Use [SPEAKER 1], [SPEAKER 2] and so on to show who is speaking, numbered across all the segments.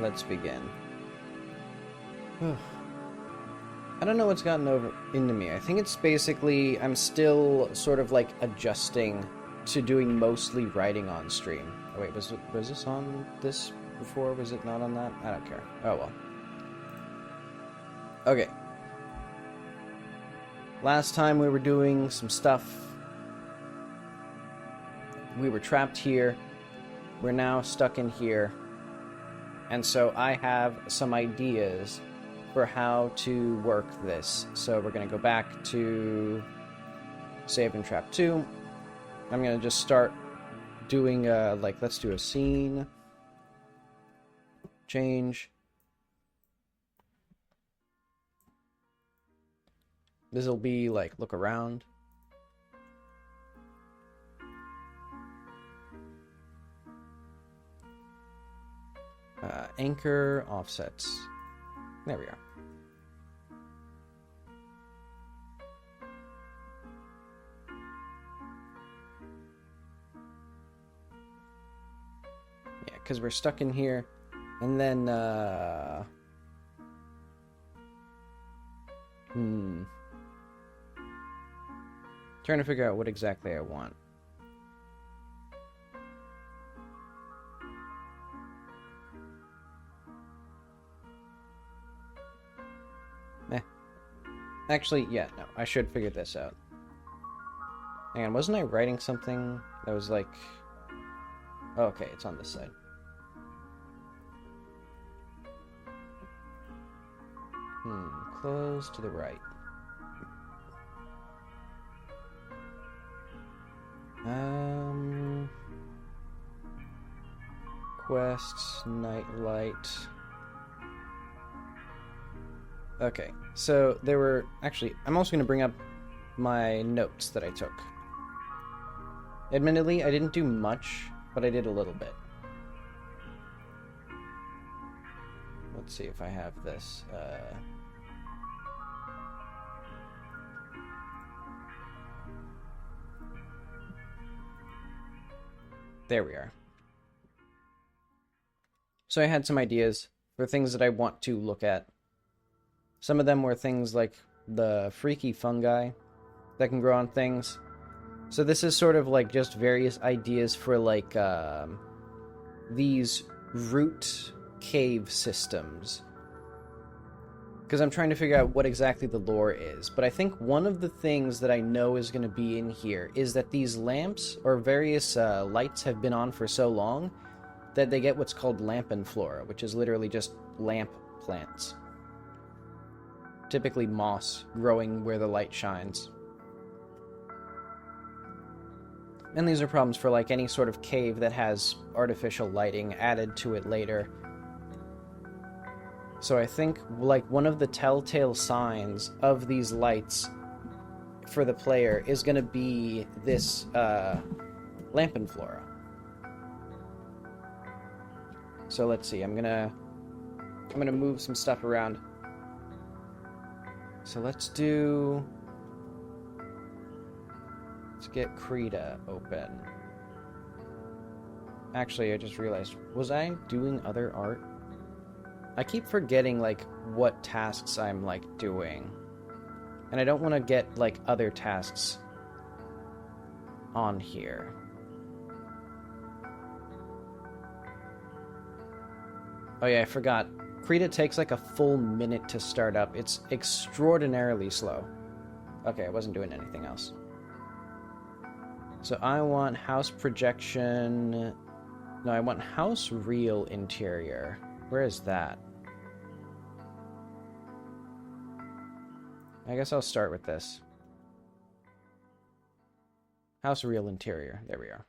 [SPEAKER 1] let's begin. I don't know what's gotten into me. I think it's basically I'm still sort of like adjusting to doing mostly writing on stream. Oh wait, was this on this before? Was it not on that? I don't care. Oh well. Okay. Last time we were doing some stuff. We were trapped here. We're now stuck in here. And so I have some ideas for how to work this. So we're going to go back to Save and Trap 2. I'm going to just start doing, let's do a scene. Change. This will be, look around. Anchor offsets. There we are. Yeah, because we're stuck in here. And then, trying to figure out what exactly I want. Actually, yeah, no, I should figure this out. Hang on, wasn't I writing something that was like... Oh, okay, it's on this side. Close to the right. Quests, nightlight... Okay, so there were... Actually, I'm also going to bring up my notes that I took. Admittedly, I didn't do much, but I did a little bit. Let's see if I have this. There we are. So I had some ideas for things that I want to look at. Some of them were things like the freaky fungi that can grow on things. So this is sort of like just various ideas for like these root cave systems. Because I'm trying to figure out what exactly the lore is. But I think one of the things that I know is going to be in here is that these lamps or various lights have been on for so long that they get what's called Lampenflora, which is literally just lamp plants. Typically moss growing where the light shines. And these are problems for like any sort of cave that has artificial lighting added to it later. So I think like one of the telltale signs of these lights for the player is going to be this Lampenflora. So let's see, I'm gonna move some stuff around. So let's get Krita open. Actually, I just realized, was I doing other art? I keep forgetting, like, what tasks I'm, like, doing. And I don't want to get, like, other tasks on here. Oh yeah, I forgot. Krita takes like a full minute to start up. It's extraordinarily slow. Okay, I wasn't doing anything else. So I want house projection... No, I want house real interior. Where is that? I guess I'll start with this. House real interior. There we are.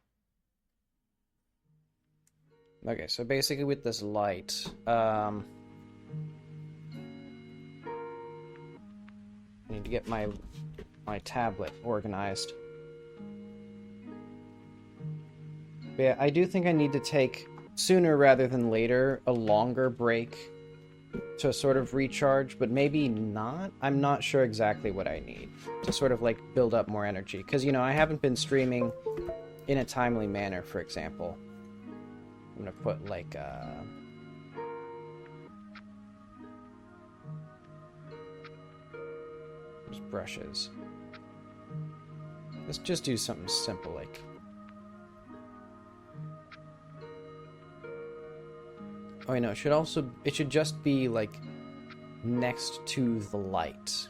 [SPEAKER 1] Okay, so basically with this light, I need to get my tablet organized. But yeah, I do think I need to take, sooner rather than later, a longer break to sort of recharge, but maybe not. I'm not sure exactly what I need to sort of like build up more energy. Because, you know, I haven't been streaming in a timely manner, for example. I'm gonna put like Just brushes. Let's just do something simple like... Oh, I know. It should just be like next to the light.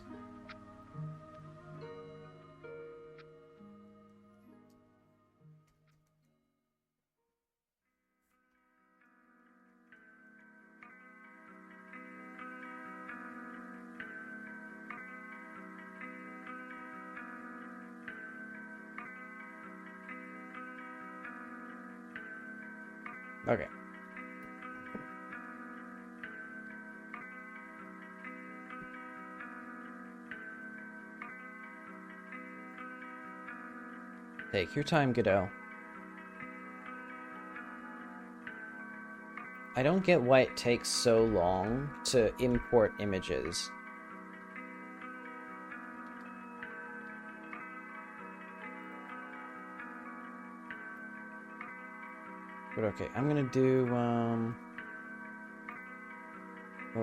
[SPEAKER 1] Okay. Take your time, Godot. I don't get why it takes so long to import images. But okay, I'm gonna do, well,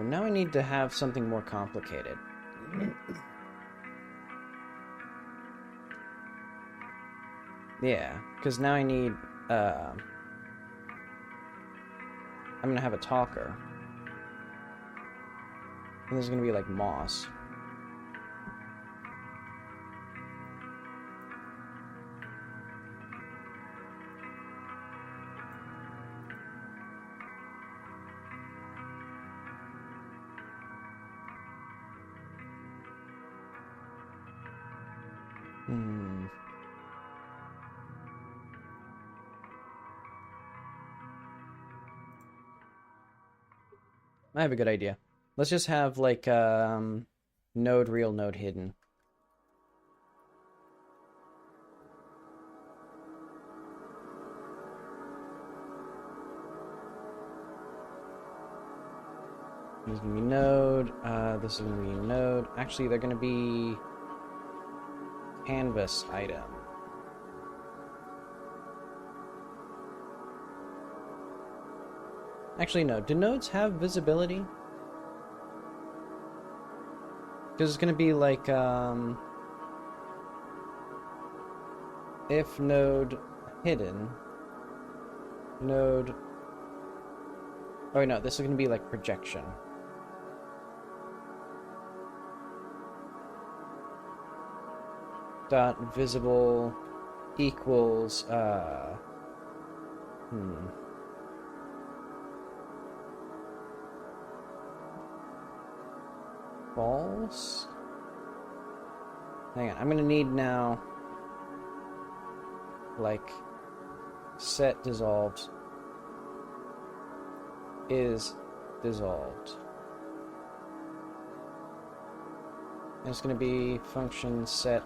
[SPEAKER 1] now I need to have something more complicated. Yeah, because now I need, I'm gonna have a talker. And this is gonna be like moss. I have a good idea. Let's just have like node real, node hidden. This is gonna be node. This is gonna be node. Actually, they're gonna be canvas item. Actually, no. Do nodes have visibility? Because it's going to be like, if node hidden, node... Oh, no, this is going to be like projection. Dot visible equals, false? Hang on, I'm gonna need now, like, set dissolved is dissolved. And it's gonna be function set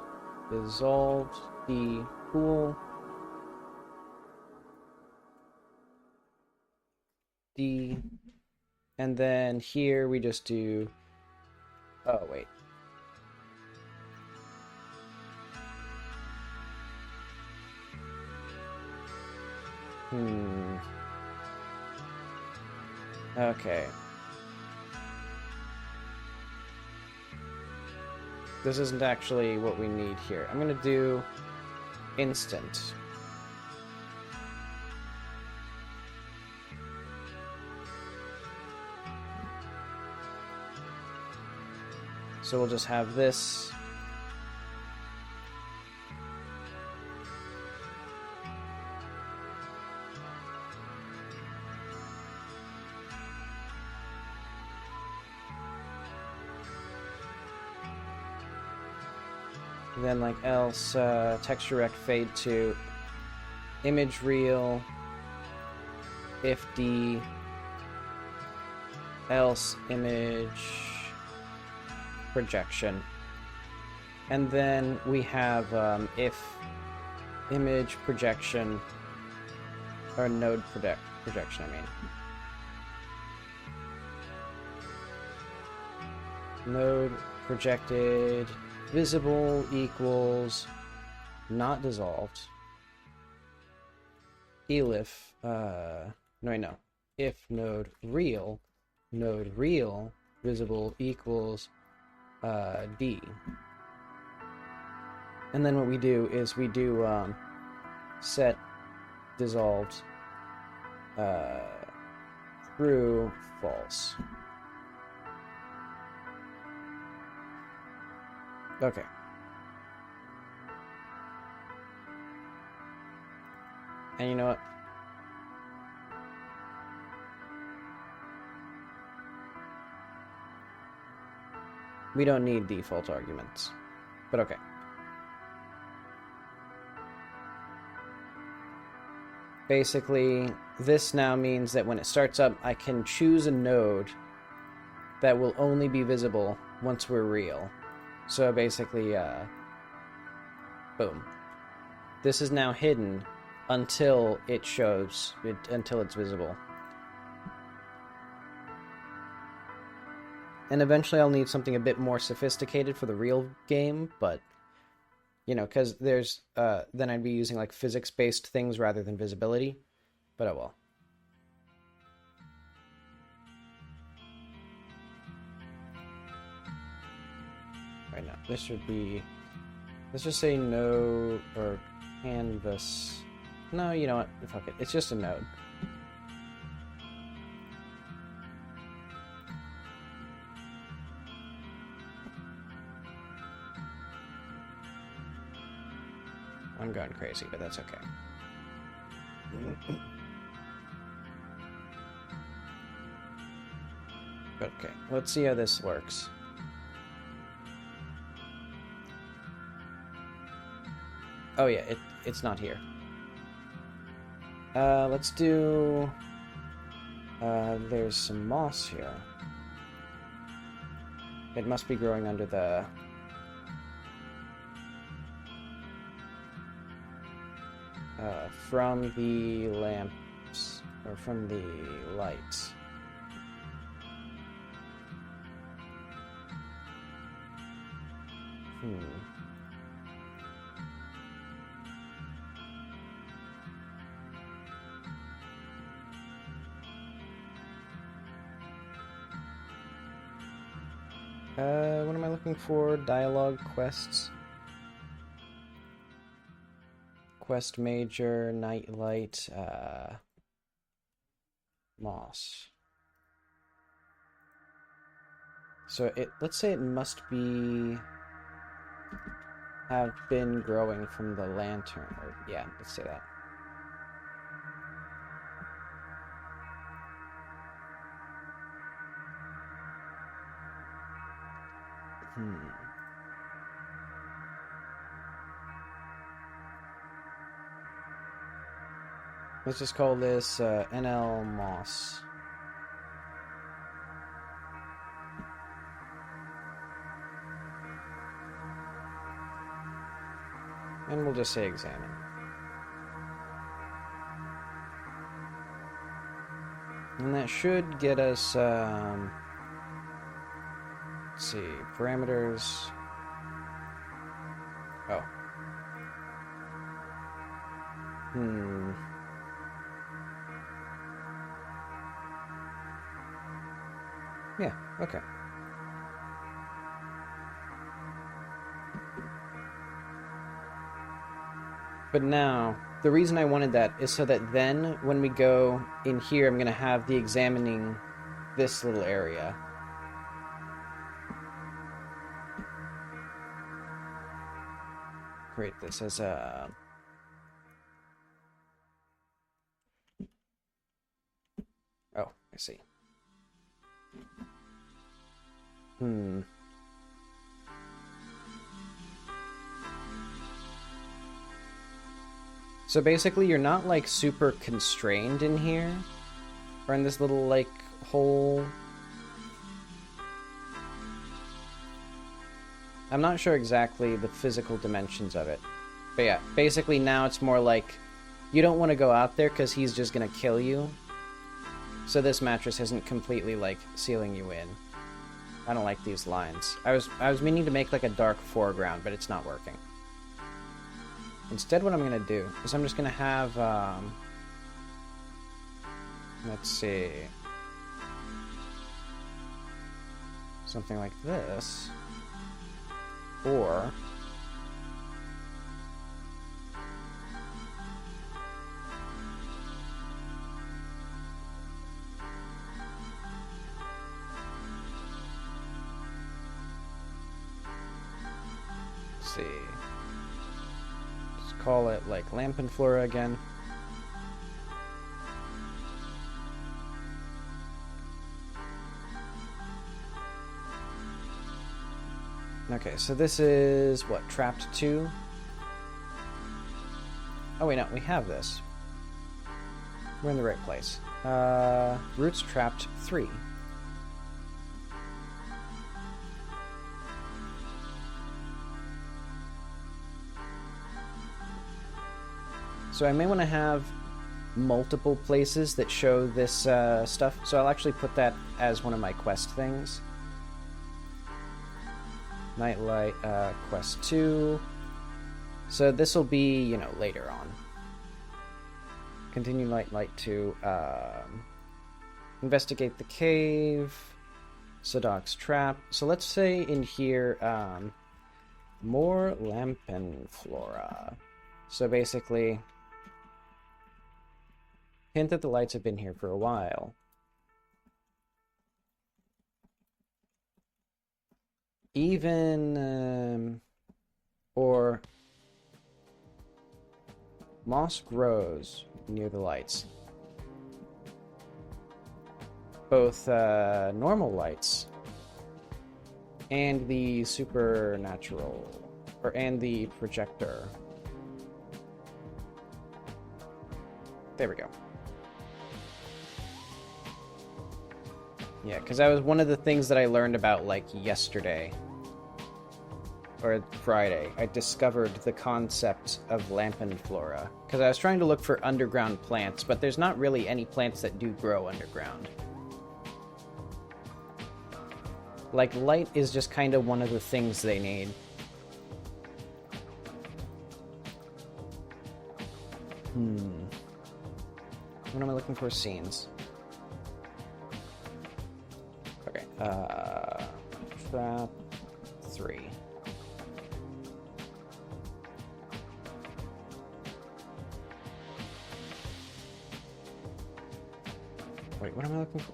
[SPEAKER 1] dissolved equal D, and then here we just do, oh wait, okay, this isn't actually what we need here. I'm gonna do instant. So we'll just have this. Then like else texture rect fade to image real if D else image projection, and then we have if image projection or node projection, node projected visible equals not dissolved elif if node real visible equals D. And then what we do is we do set dissolved true, false. Okay. And you know what? We don't need default arguments, but okay. Basically, this now means that when it starts up, I can choose a node that will only be visible once we're real. So basically, boom. This is now hidden until it shows, until it's visible. And eventually I'll need something a bit more sophisticated for the real game, but, you know, because there's, then I'd be using, like, physics-based things rather than visibility, but oh well. Right now, this should be, let's just say node, or canvas. No, you know what, fuck it, it's just a node. I'm going crazy, but that's okay. Okay, let's see how this works. Oh yeah, it's not here. Let's do... there's some moss here. It must be growing under the... from the lamps, or from the lights. What am I looking for? Dialogue quests? Quest major, nightlight, moss. So let's say it must be, have been growing from the lantern, or yeah, let's say that. Let's just call this NL Moss. And we'll just say examine. And that should get us, let's see, parameters. Oh. Yeah, okay. But now, the reason I wanted that is so that then, when we go in here, I'm going to have the examining this little area. Create this as a... Oh, I see. So basically, you're not, like, super constrained in here, or in this little, like, hole. I'm not sure exactly the physical dimensions of it. But yeah, basically now it's more like, you don't want to go out there because he's just going to kill you. So this mattress isn't completely, like, sealing you in. I don't like these lines. I was meaning to make, like, a dark foreground, but it's not working. Instead, what I'm going to do is I'm just going to have, let's see, something like this, or see. Let's call it like Lampenflora again. Okay, so this is what, trapped 2? Oh wait, no, we have this. We're in the right place. Roots trapped 3. So I may want to have multiple places that show this stuff. So I'll actually put that as one of my quest things. Nightlight, quest 2. So this will be, you know, later on. Continue light to investigate the cave. Sadoc's trap. So let's say in here, more Lampenflora. So basically, hint that the lights have been here for a while. Even, or moss grows near the lights. Both normal lights and the supernatural, and the projector. There we go. Yeah, because that was one of the things that I learned about, like, yesterday. Or Friday. I discovered the concept of Lampenflora. Because I was trying to look for underground plants, but there's not really any plants that do grow underground. Like, light is just kind of one of the things they need. What am I looking for? Scenes. Okay, trap 3. Wait, what am I looking for?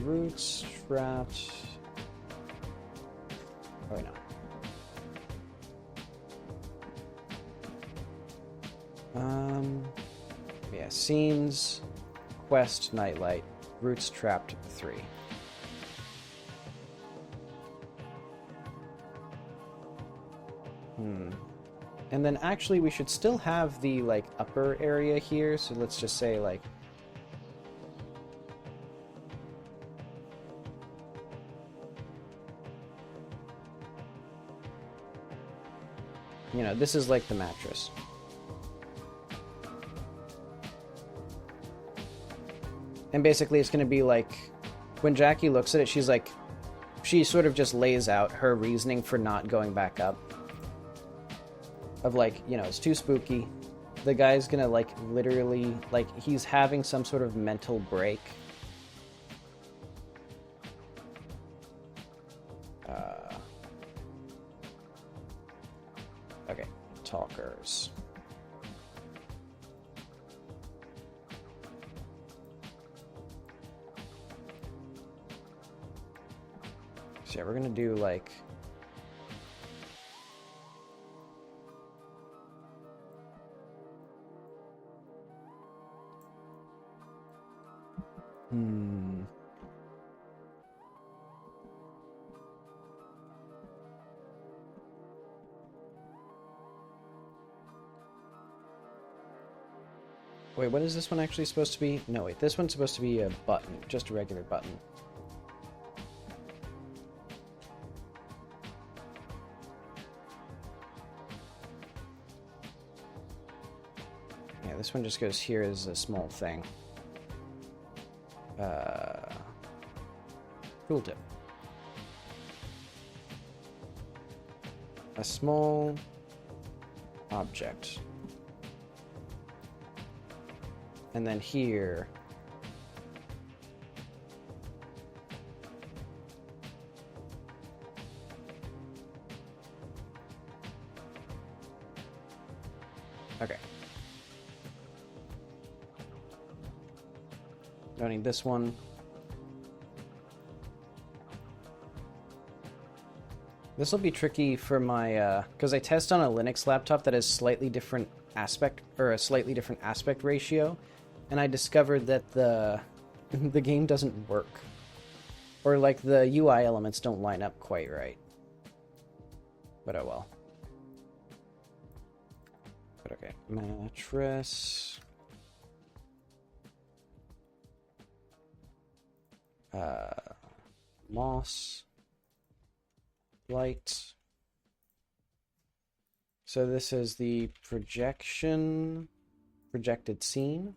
[SPEAKER 1] Roots, trapped... Oh, wait, no. Yeah, scenes, quest, nightlight, roots trapped 3. And then actually we should still have the, like, upper area here, so let's just say, like... You know, this is like the mattress. And basically it's going to be like, when Jackie looks at it, she's like, she sort of just lays out her reasoning for not going back up. Of like, you know, it's too spooky. The guy's going to, like, literally, like, he's having some sort of mental break. Okay, talkers. So yeah, we're gonna do like... Wait, what is this one actually supposed to be? No, wait, this one's supposed to be a button, just a regular button. Yeah, this one just goes here as a small thing. Tooltip. A small object. And then here... Okay. Don't need this one. This will be tricky for my, because I test on a Linux laptop that has slightly different aspect, or a slightly different aspect ratio, and I discovered that the game doesn't work. Or, like, the UI elements don't line up quite right. But oh well. But okay, mattress. Moss. Light. So this is the projected scene.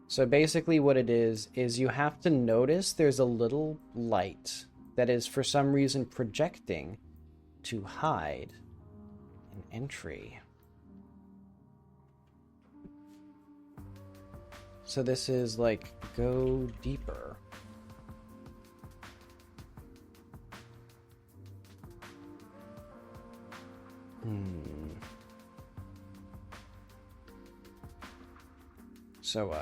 [SPEAKER 1] So basically what it is you have to notice there's a little light that is for some reason projecting to hide an entry. So this is like go deeper. So,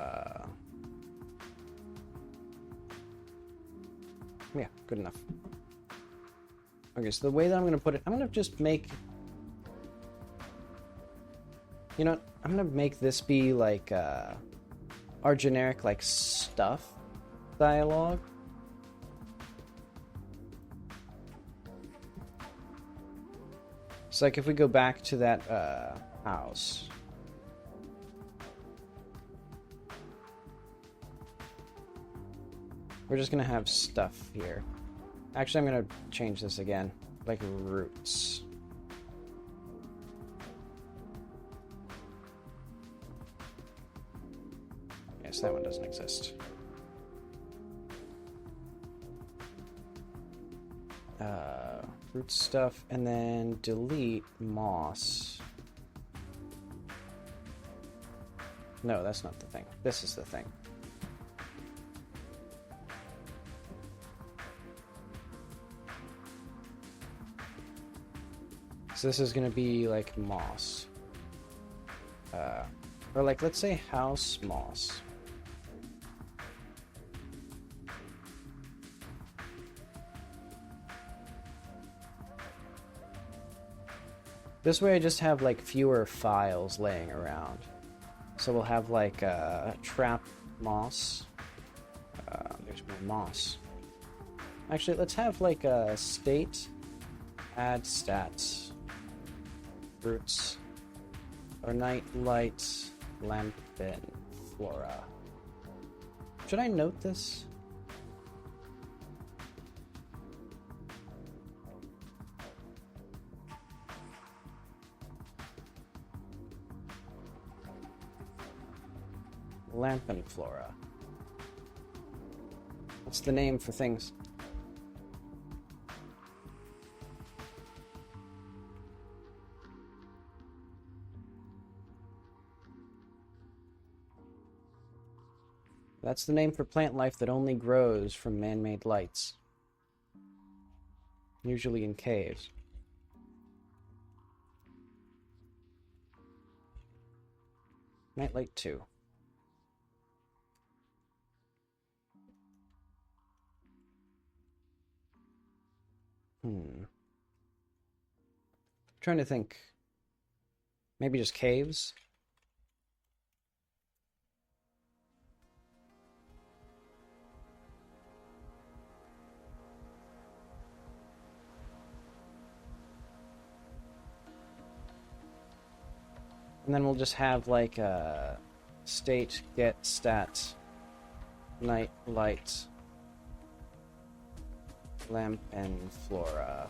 [SPEAKER 1] yeah, good enough. Okay, so the way that I'm going to put it, I'm going to just make, you know what? I'm going to make this be like, our generic, like, stuff dialogue. So, like, if we go back to that, house. We're just gonna have stuff here. Actually, I'm gonna change this again, like roots. Yes, that one doesn't exist. Root stuff, and then delete moss. No, that's not the thing. This is the thing. So this is going to be like moss. Or like, let's say house moss. This way I just have like fewer files laying around. So we'll have like trap moss. There's more moss. Actually, let's have like a state, add stats, roots, or night light, Lampenflora. Should I note this? Lampenflora. What's the name for things? That's the name for plant life that only grows from man-made lights. Usually in caves. Nightlight 2. Trying to think. Maybe just caves? And then we'll just have like a state get stat night light Lampenflora.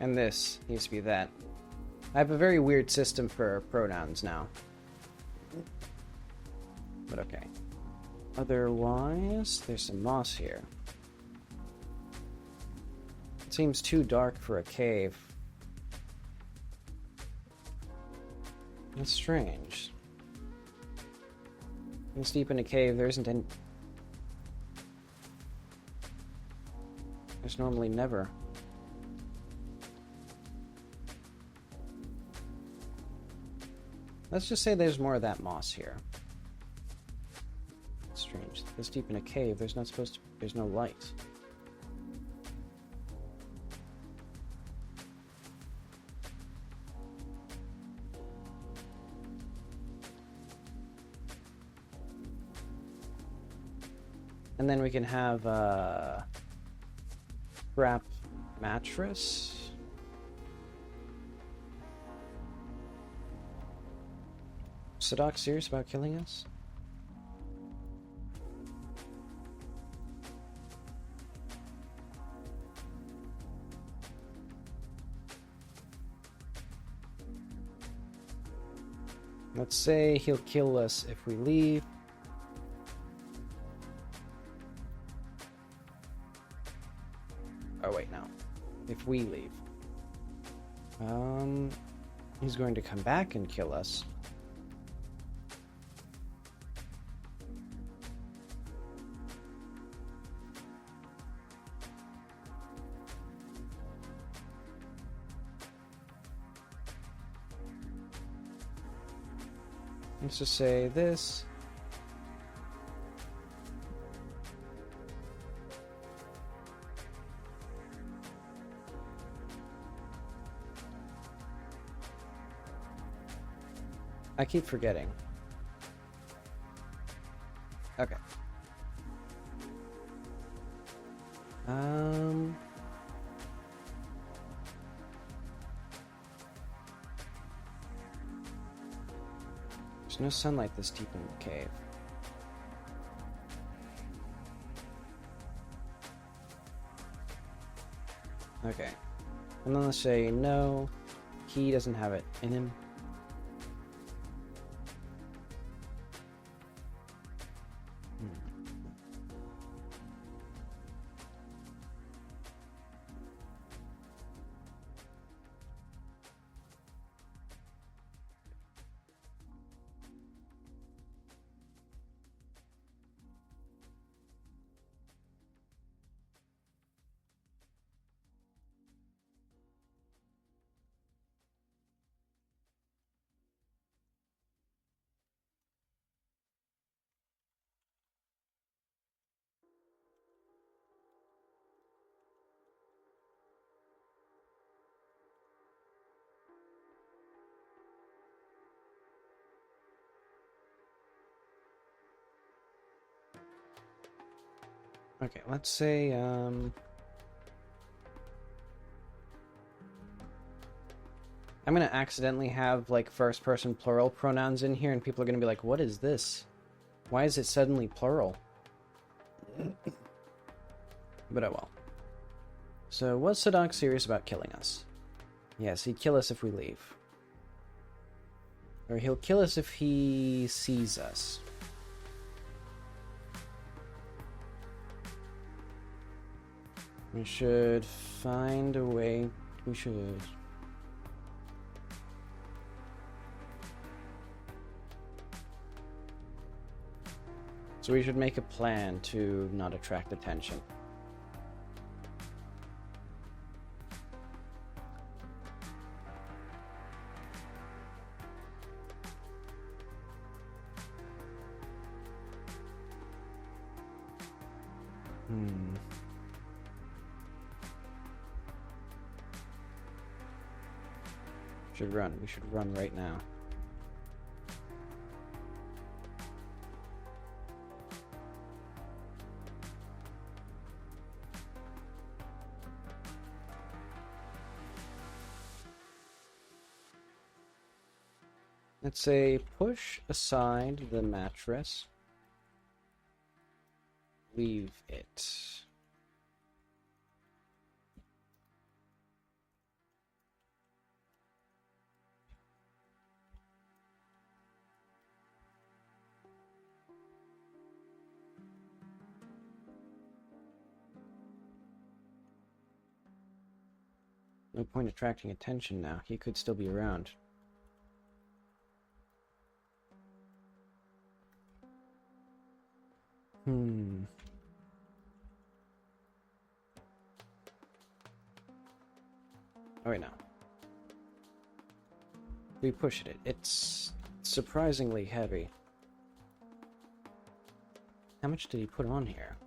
[SPEAKER 1] And this needs to be that. I have a very weird system for pronouns now. But okay. Otherwise, there's some moss here. It seems too dark for a cave. That's strange. It's deep in a cave. There isn't any... There's normally never. Let's just say there's more of that moss here. It's strange. This deep in a cave, there's not supposed to... There's no light. And then we can have a scrap mattress. Sadak serious about killing us? Let's say he'll kill us if we leave. Oh wait, no. If we leave. He's going to come back and kill us. Let's just say this. I keep forgetting. Okay. There's no sunlight this deep in the cave. Okay. And then let's say no, he doesn't have it in him. Okay, let's say, I'm gonna accidentally have, like, first-person plural pronouns in here, and people are gonna be like, what is this? Why is it suddenly plural? But oh well. So, was Sadak serious about killing us? Yes, he'd kill us if we leave. Or he'll kill us if he sees us. We should find a way. We should. So we should make a plan to not attract attention. Should run. We should run right now. Let's say push aside the mattress. Leave it. No point attracting attention now. He could still be around. Hmm. Oh wait, no. We push it. It's surprisingly heavy. How much did he put on here?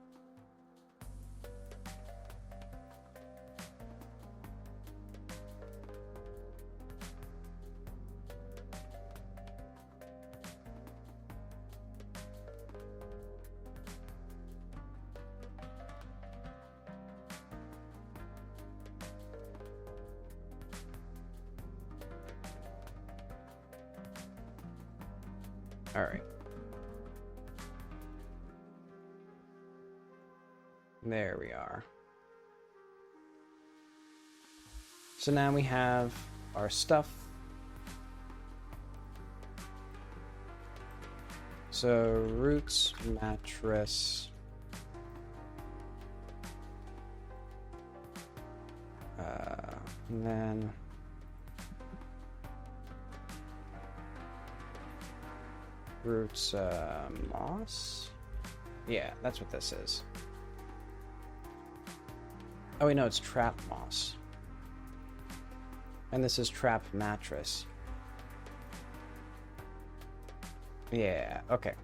[SPEAKER 1] All right. There we are. So now we have our stuff. So roots, mattress. And then roots, moss? Yeah, that's what this is. Oh wait, no, it's trap moss. And this is trap mattress. Yeah, okay.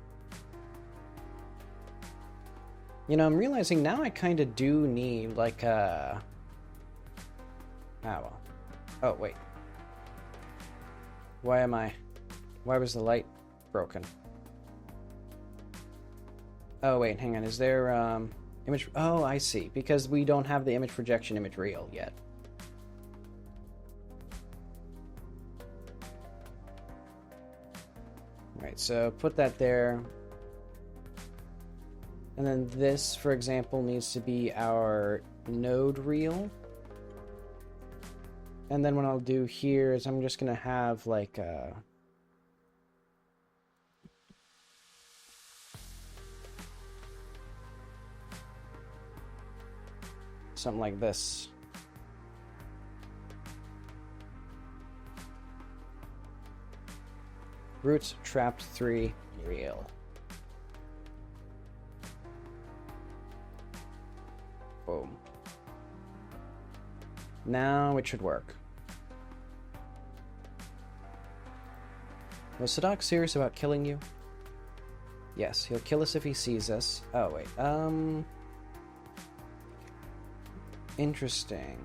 [SPEAKER 1] You know, I'm realizing now I kind of do need, like, a... Ah, well. Oh, wait. Why was the light broken? Oh, wait, hang on. Is there, image... Oh, I see. Because we don't have the image projection image reel yet. Alright, so put that there. And then this, for example, needs to be our node reel. And then what I'll do here is I'm just going to have like a... something like this. Roots trapped 3 reel. Boom. Now it should work. Was Sadak serious about killing you? Yes, he'll kill us if he sees us. Oh, wait. Interesting.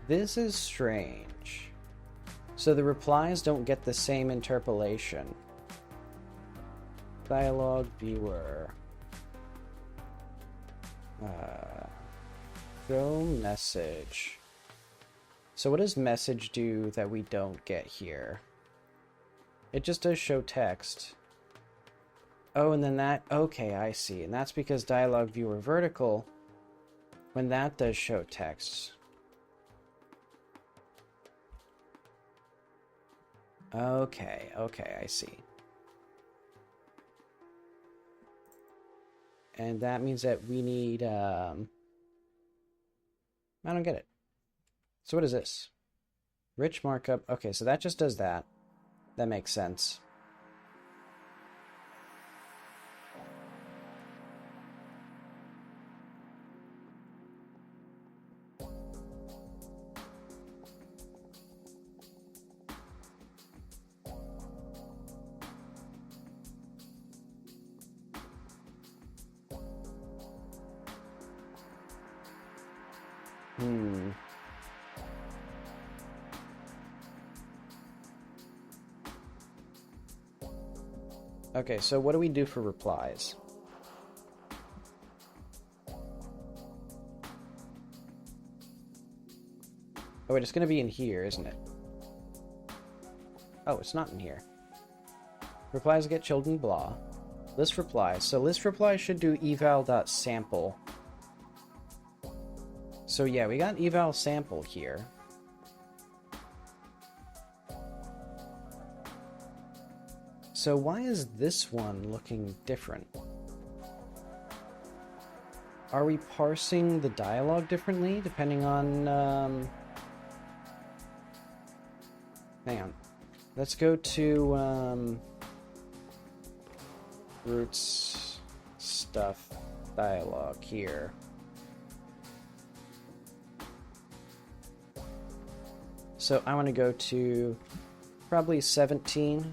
[SPEAKER 1] This is strange. So the replies don't get the same interpolation. Dialog viewer. Show message. So what does message do that we don't get here? It just does show text. Oh, and then that... Okay, I see. And that's because dialog viewer vertical, when that does show text. Okay, I see. And that means that we need, I don't get it. So what is this? Rich markup. Okay, so that just does that. That makes sense. Okay, so what do we do for replies? Oh, wait, it's going to be in here, isn't it? Oh, it's not in here. Replies get children, blah. List replies. So list replies should do eval.sample. So yeah, we got eval sample here. So why is this one looking different? Are we parsing the dialogue differently depending on... Hang on. Let's go to roots stuff dialog here. So I want to go to probably 17.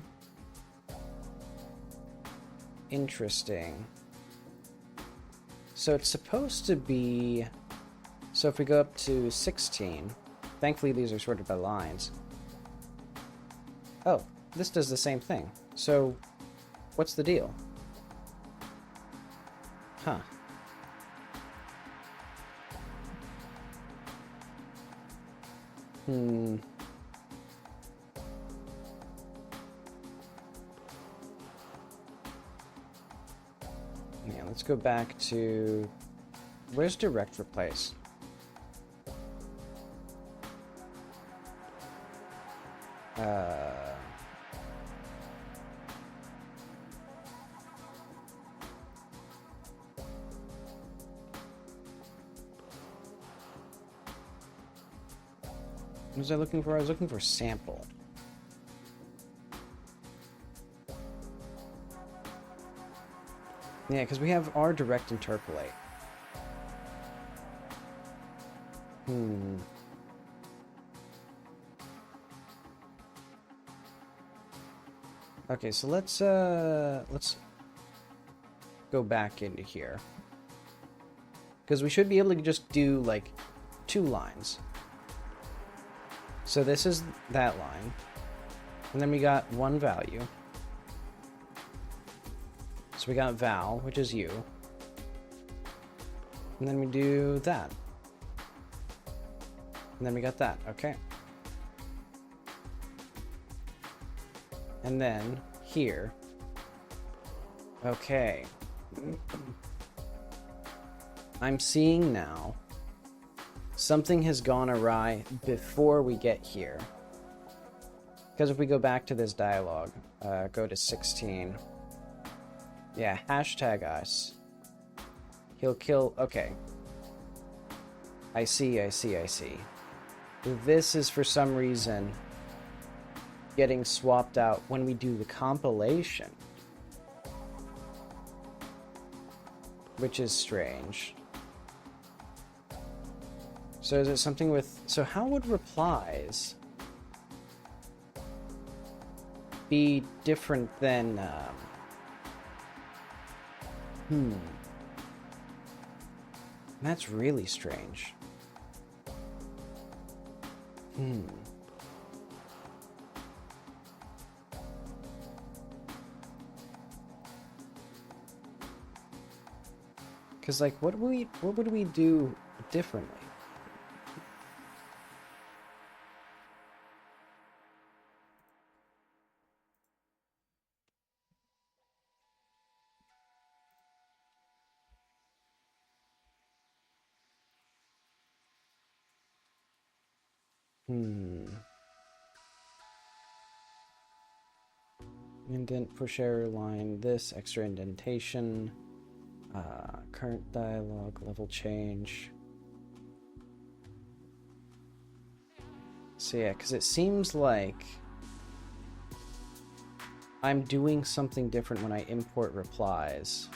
[SPEAKER 1] Interesting. So it's supposed to be... So if we go up to 16, thankfully these are sorted by lines. Oh, this does the same thing. So what's the deal? Huh. Yeah, let's go back to... Where's direct replace? What was I looking for? I was looking for sample. Yeah, because we have our direct interpolate. Okay, so let's go back into here. Because we should be able to just do, like, 2 lines. So this is that line. And then we got 1 value. So we got val, which is you. And then we do that. And then we got that, okay. And then here. Okay. I'm seeing now something has gone awry before we get here. Because if we go back to this dialogue, go to 16. Yeah, hashtag us. He'll kill... Okay. I see. This is for some reason getting swapped out when we do the compilation. Which is strange. So is it something with... So how would replies be different than... That's really strange. Because, like, what would we do differently? Indent, push error line, this, extra indentation, current dialogue, level change. So yeah, because it seems like I'm doing something different when I import replies.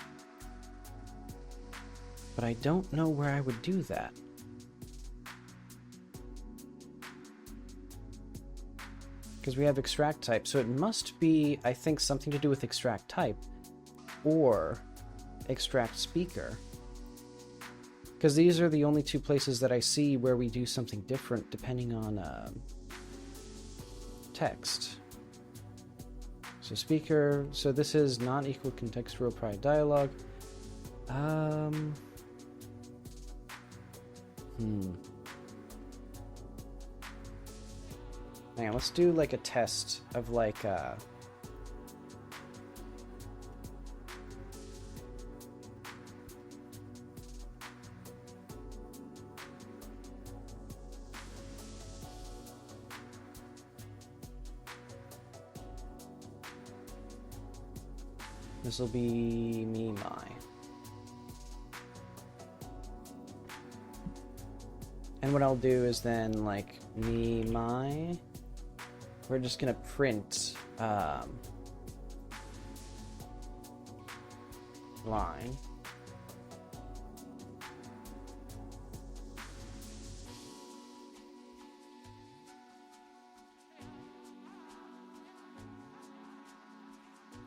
[SPEAKER 1] But I don't know where I would do that. Because we have extract type, so it must be, I think, something to do with extract type or extract speaker. Because these are the only 2 places that I see where we do something different depending on text. So speaker, so this is non-equal contextual prior dialogue. Hang on, let's do like a test of like this will be me, my. And what I'll do is then like me, my. we're just gonna print line.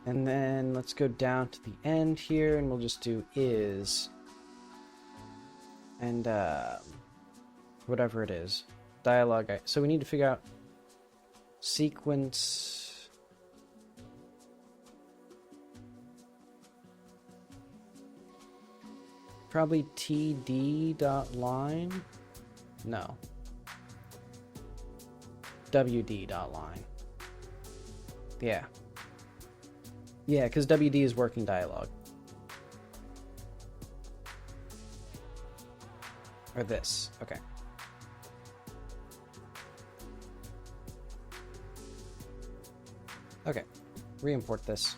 [SPEAKER 1] And then let's go down to the end here, and we'll just do is, and whatever it is, dialog. So we need to figure out sequence. Probably td.line. No. wd.line. Yeah. Yeah, because WD is working dialog. Or this. Okay. Okay. Re-import this.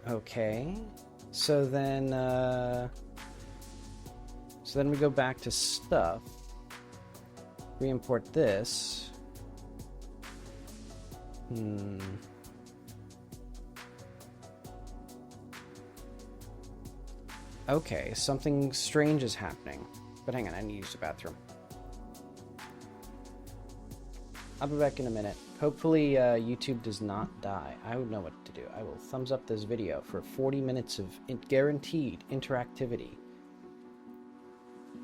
[SPEAKER 1] Okay. So then we go back to stuff. Re-import this. Okay, something strange is happening. But hang on, I need to use the bathroom. I'll be back in a minute. Hopefully YouTube does not die. I would know what to do. I will thumbs up this video for 40 minutes of guaranteed interactivity.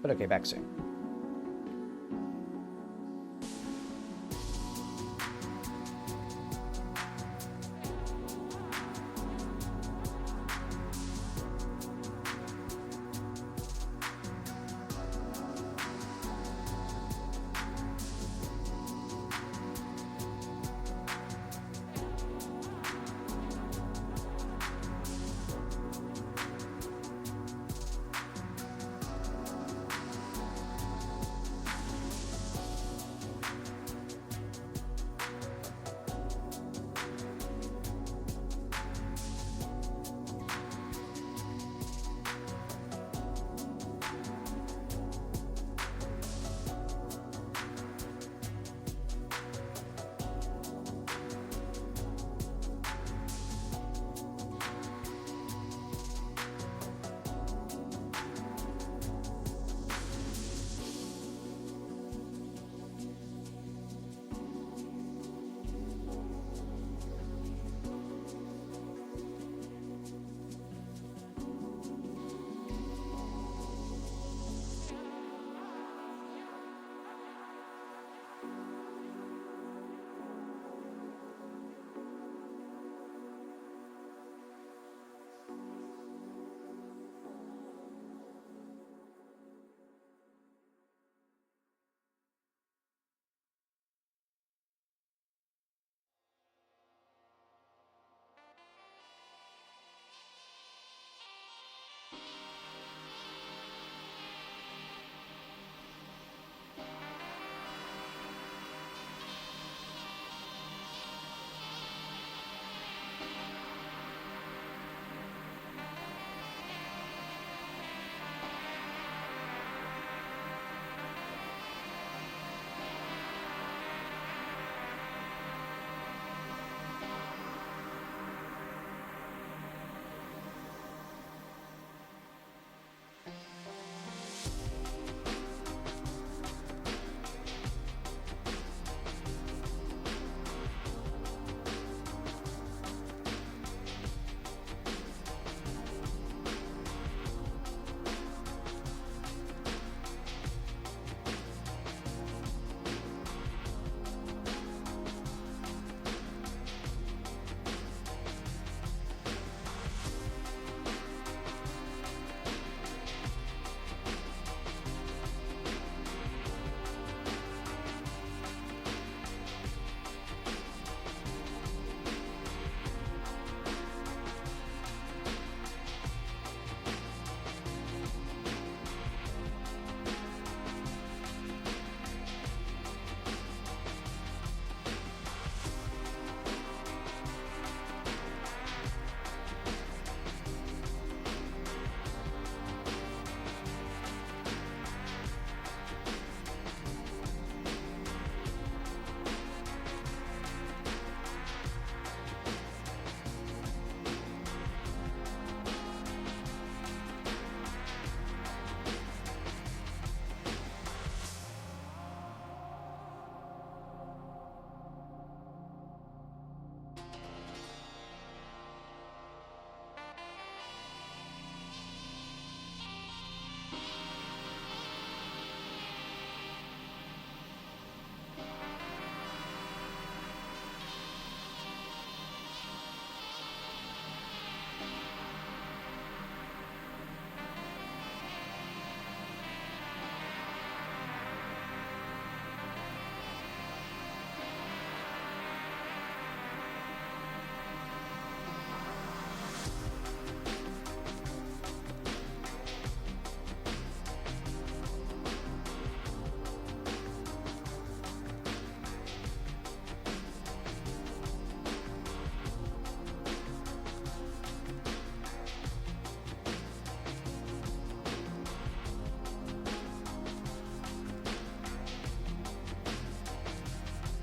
[SPEAKER 1] But okay, back soon.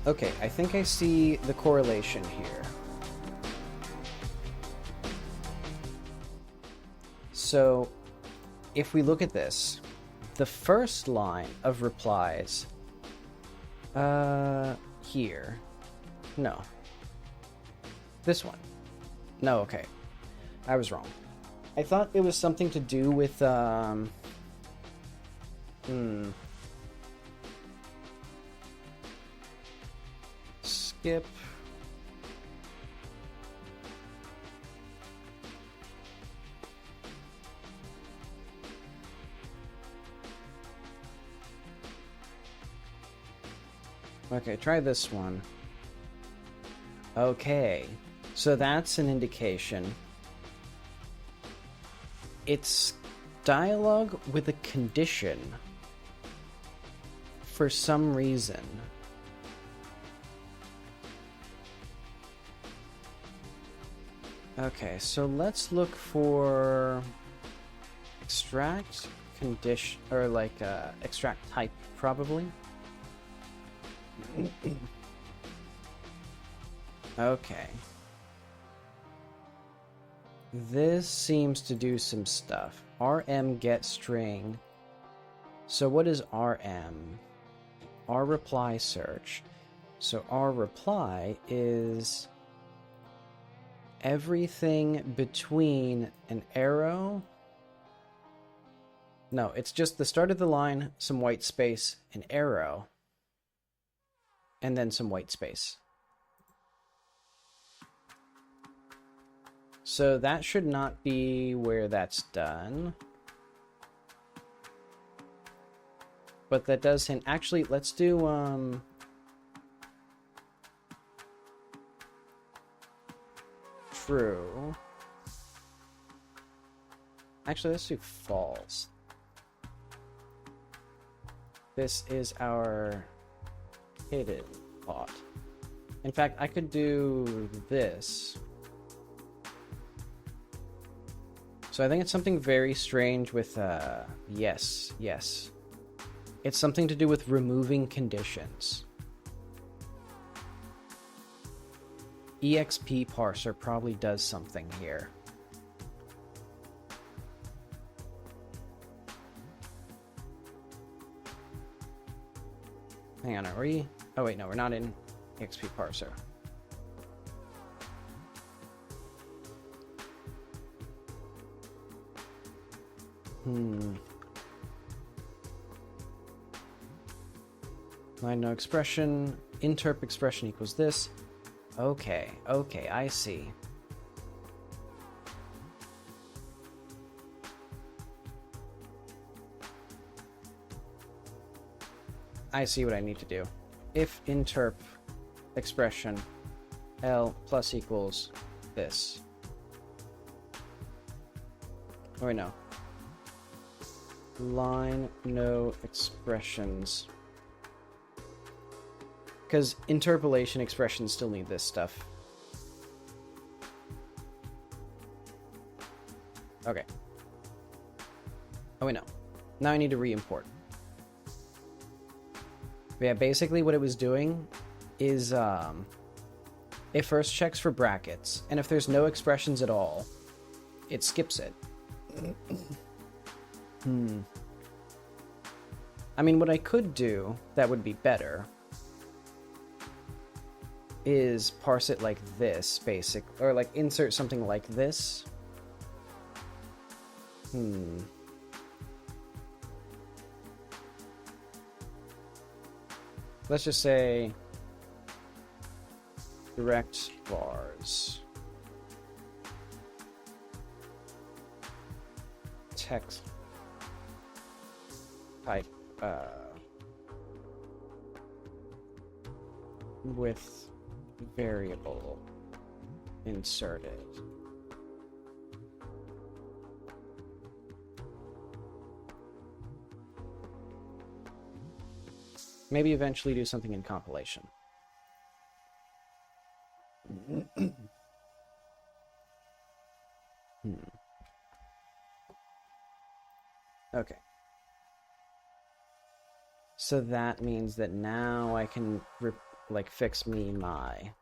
[SPEAKER 1] Okay, I think I see the correlation here. So, if we look at this, the first line of replies, here. No. This one. No, okay. I was wrong. I thought it was something to do with, skip. Okay, try this one. Okay, so that's an indication. It's dialogue with a condition for some reason. Okay, so let's look for extract condition, or like extract type, probably. Okay. This seems to do some stuff. RM get string. So what is RM? R reply search. So R reply is everything between an arrow. No, it's just the start of the line, some white space, an arrow, and then some white space. So that should not be where that's done. But that does hint. Actually, let's do true. Actually, let's do false. This is our hidden plot. In fact, I could do this. So I think it's something very strange with, yes. It's something to do with removing conditions. EXP parser probably does something here. Hang on, are we? Oh wait, no, we're not in EXP parser. Line no expression, interp expression equals this. Okay, I see. I see what I need to do. If interp expression L plus equals this. Oh wait, no. Line no expressions. Because interpolation expressions still need this stuff. Okay. Oh wait, no. Now I need to re-import. But yeah, basically what it was doing is it first checks for brackets, and if there's no expressions at all, it skips it. I mean, what I could do that would be better is parse it like this, basic, or like insert something like this. Let's just say direct bars. Text type with variable inserted. Maybe eventually do something in compilation. Okay. So that means that now I can like, fix me my.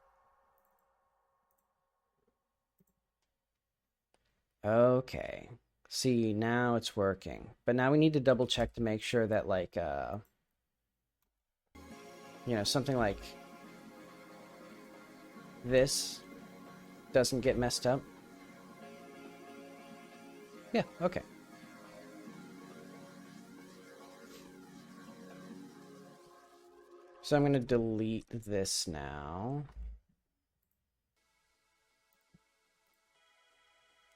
[SPEAKER 1] Okay. See, now it's working. But now we need to double check to make sure that, like, you know, something like this doesn't get messed up. Yeah, okay. So I'm going to delete this now.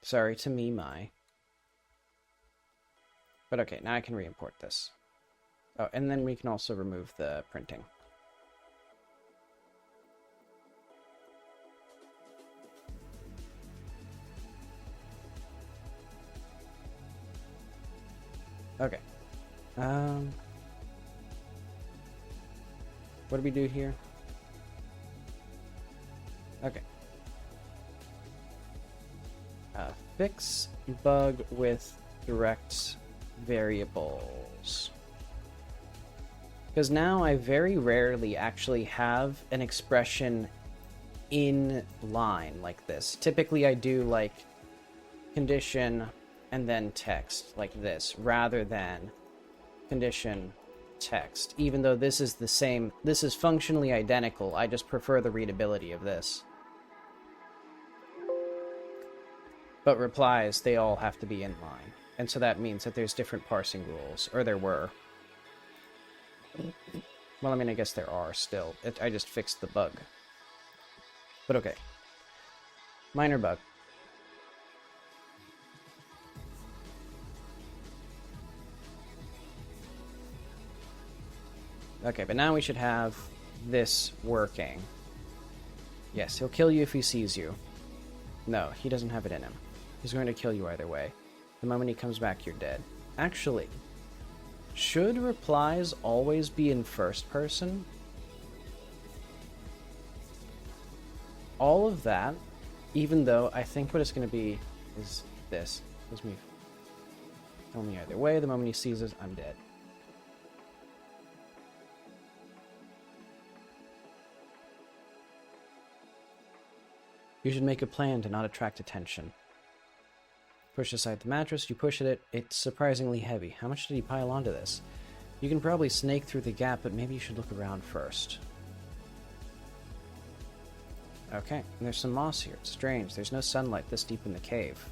[SPEAKER 1] Sorry to me, my. But okay, now I can re-import this. Oh, and then we can also remove the printing. Okay. What do we do here? Okay. Fix bug with direct variables. Because now I very rarely actually have an expression in line like this. Typically I do like condition and then text like this, rather than condition text. Even though this is the same, this is functionally identical, I just prefer the readability of this. But replies, they all have to be in line. And so that means that there's different parsing rules, or there were. Well, I mean, I guess there are still. I just fixed the bug. But okay. Minor bug. Okay, but now we should have this working. Yes, he'll kill you if he sees you. No, he doesn't have it in him. He's going to kill you either way. The moment he comes back, you're dead. Actually, should replies always be in first person? All of that, even though I think what it's going to be is this. Is me. Tell me either way. The moment he sees us, I'm dead. You should make a plan to not attract attention. Push aside the mattress, you push at it, it's surprisingly heavy. How much did he pile onto this? You can probably snake through the gap, but maybe you should look around first. Okay, and there's some moss here. It's strange, there's no sunlight this deep in the cave.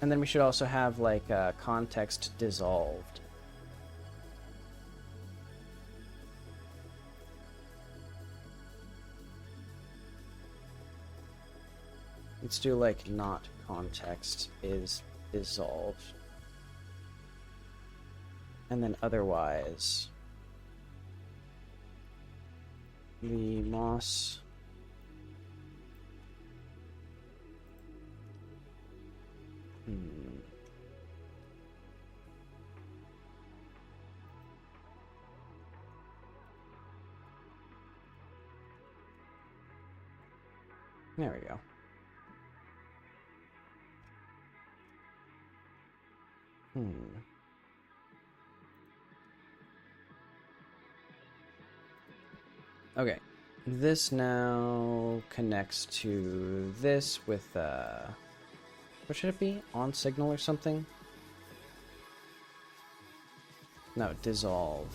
[SPEAKER 1] And then we should also have, like, context dissolved. Let's do, like, not context is dissolved. And then otherwise, the moss. There we go. Okay. This now connects to this with, what should it be? On signal or something? No, dissolve.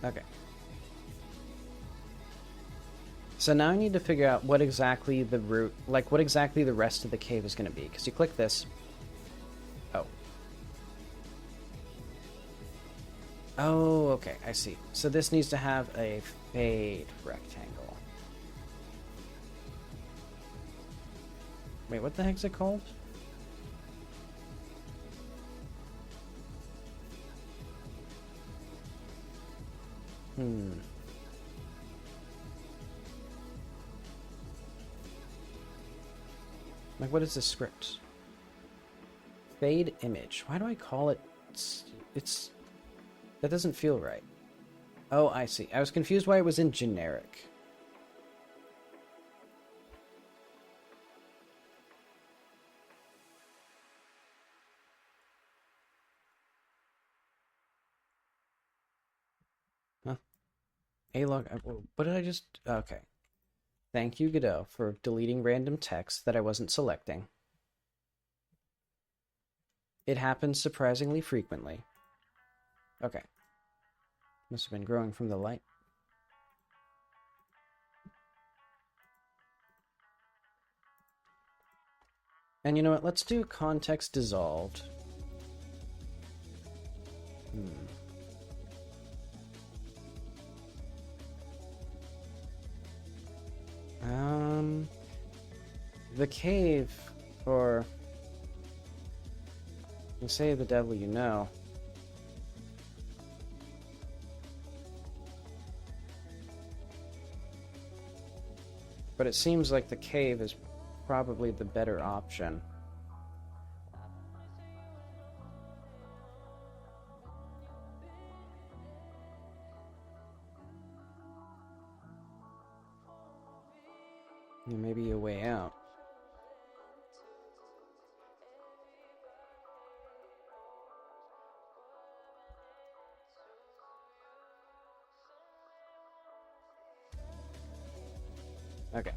[SPEAKER 1] Okay. So now I need to figure out what exactly the route, like what exactly the rest of the cave is going to be. Because you click this. Oh. Oh, okay, I see. So this needs to have a fade rectangle. Wait, what the heck's it called? Like, what is this script? Fade image. Why do I call it... It's... That doesn't feel right. Oh, I see. I was confused why it was in generic. A-log... What did I just... Okay. Thank you, Godot, for deleting random text that I wasn't selecting. It happens surprisingly frequently. Okay. Must have been growing from the light. And you know what? Let's do context dissolved. The cave, or you say the devil you know. But it seems like the cave is probably the better option. Maybe a way out. Okay.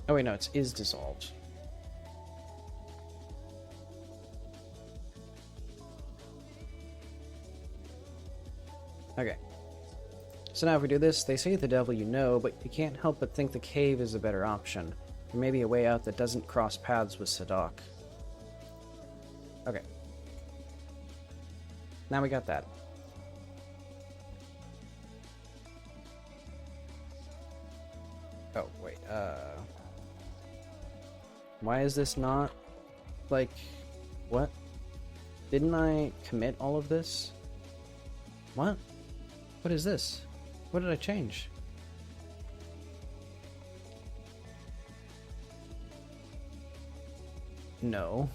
[SPEAKER 1] Oh wait, no, it is dissolved. Okay. So now if we do this, they say the devil you know, but you can't help but think the cave is a better option. There may be a way out that doesn't cross paths with Sadok. Okay. Now we got that. Oh, wait, why is this not, like, what? Didn't I commit all of this? What? What is this? What did I change? No.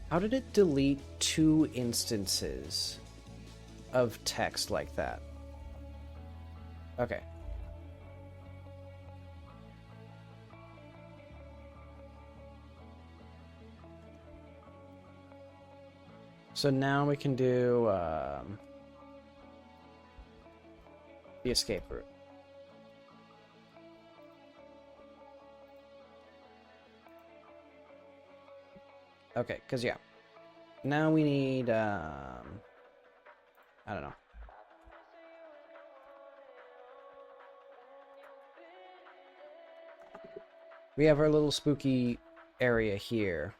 [SPEAKER 1] How did it delete 2 instances of text like that? Okay. So now we can do the escape route. Okay, because yeah. Now we need, I don't know. We have our little spooky area here.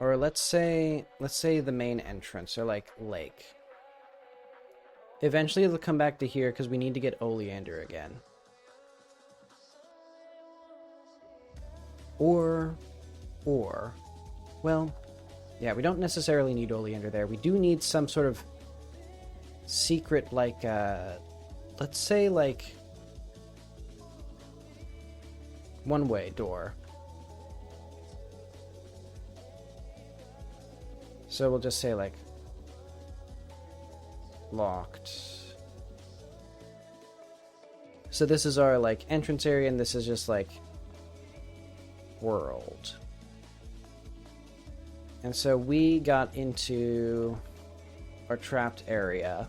[SPEAKER 1] Or let's say the main entrance, or like lake. Eventually it'll come back to here because we need to get Oleander again. Or, well, yeah, we don't necessarily need Oleander there. We do need some sort of secret, like, let's say, like, one-way door. So we'll just say, like, locked. So this is our, like, entrance area, and this is just, like, world. And so we got into our trapped area.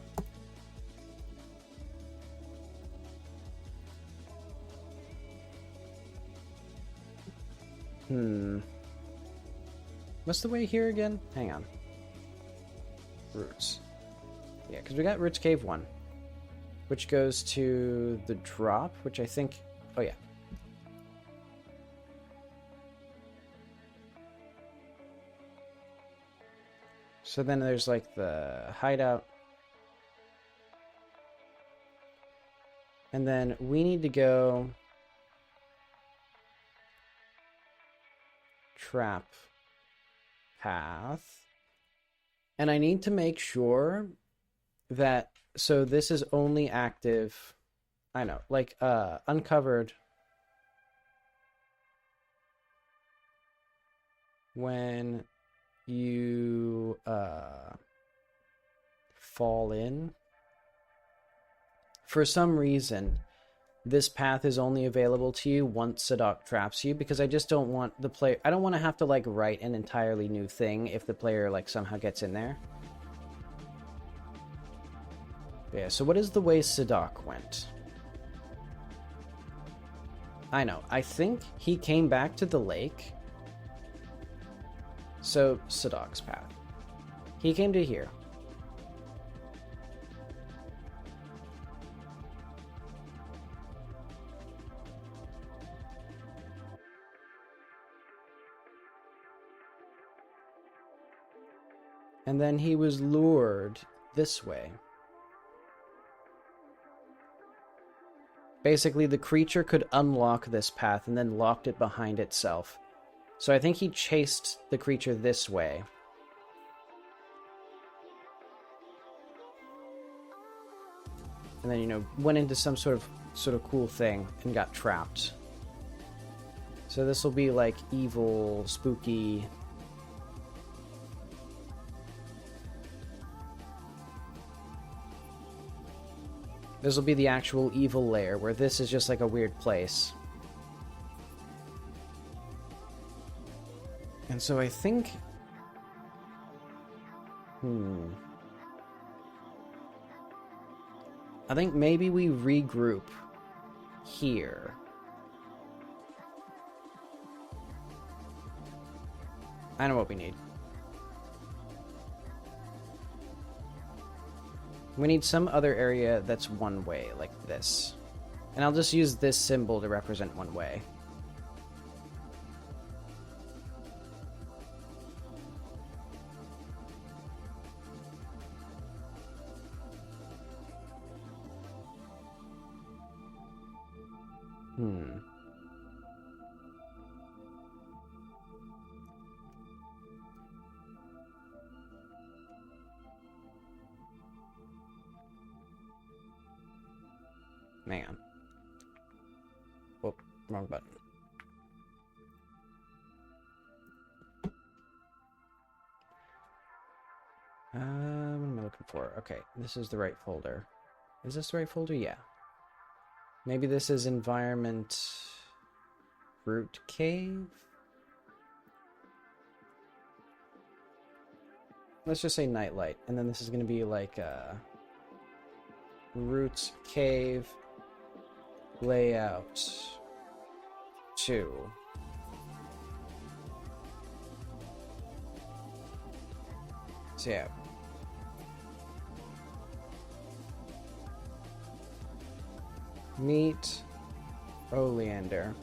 [SPEAKER 1] What's the way here again? Hang on. Roots. Yeah, because we got Roots Cave 1, which goes to the drop, which I think... Oh, yeah. So then there's, like, the hideout. And then we need to go... trap path. And I need to make sure that... So this is only active... I know, like, uncovered... when you fall in. For some reason, this path is only available to you once Sadok traps you, because I just don't want the player... I don't want to have to, like, write an entirely new thing if the player, like, somehow gets in there. Yeah, so what is the way Sadok went? I know. I think he came back to the lake. So, Sadok's path. He came to here. And then he was lured this way. Basically, the creature could unlock this path and then locked it behind itself. So I think he chased the creature this way. And then, you know, went into some sort of cool thing and got trapped. So this will be like evil, spooky. This will be the actual evil lair, where this is just like a weird place. And so I think... I think maybe we regroup here. I know what we need. We need some other area that's one way, like this. And I'll just use this symbol to represent one way. Man. Whoop, wrong button. What am I looking for? Okay, this is the right folder. Is this the right folder? Yeah. Maybe this is environment root cave? Let's just say nightlight, and then this is going to be like roots cave layout 2. So yeah. Meet Oleander.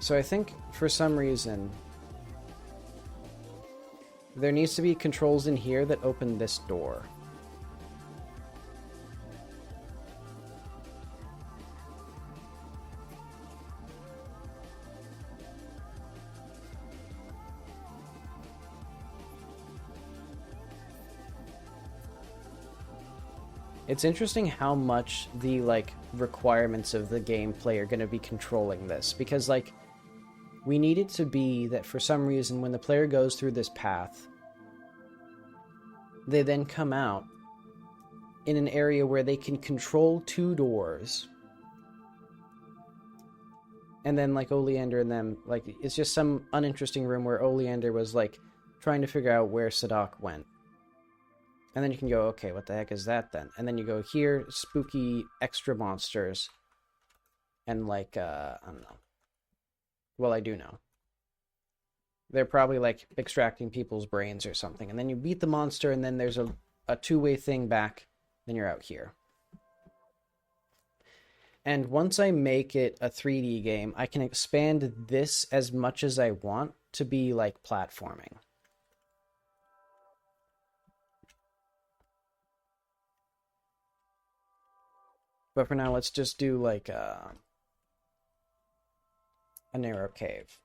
[SPEAKER 1] So I think for some reason there needs to be controls in here that open this door. It's interesting how much the, like, requirements of the gameplay are going to be controlling this, because, like, we need it to be that for some reason when the player goes through this path, they then come out in an area where they can control 2 doors. And then, like, Oleander and them, like, it's just some uninteresting room where Oleander was, like, trying to figure out where Sadok went. And then you can go, okay, what the heck is that then? And then you go here, spooky extra monsters. And, like, I don't know. Well, I do know. They're probably, like, extracting people's brains or something. And then you beat the monster, and then there's a two-way thing back. Then you're out here. And once I make it a 3D game, I can expand this as much as I want to be, like, platforming. But for now, let's just do, like, a narrow cave.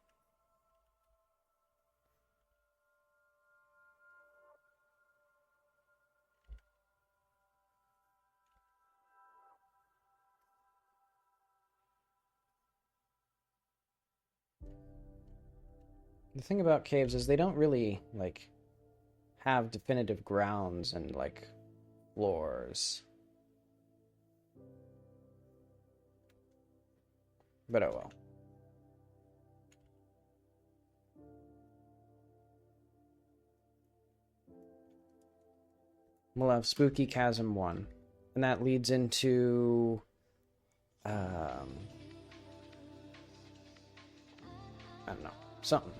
[SPEAKER 1] The thing about caves is they don't really, like, have definitive grounds and, like, floors. But oh well. We'll have Spooky Chasm 1. And that leads into... I don't know. Something.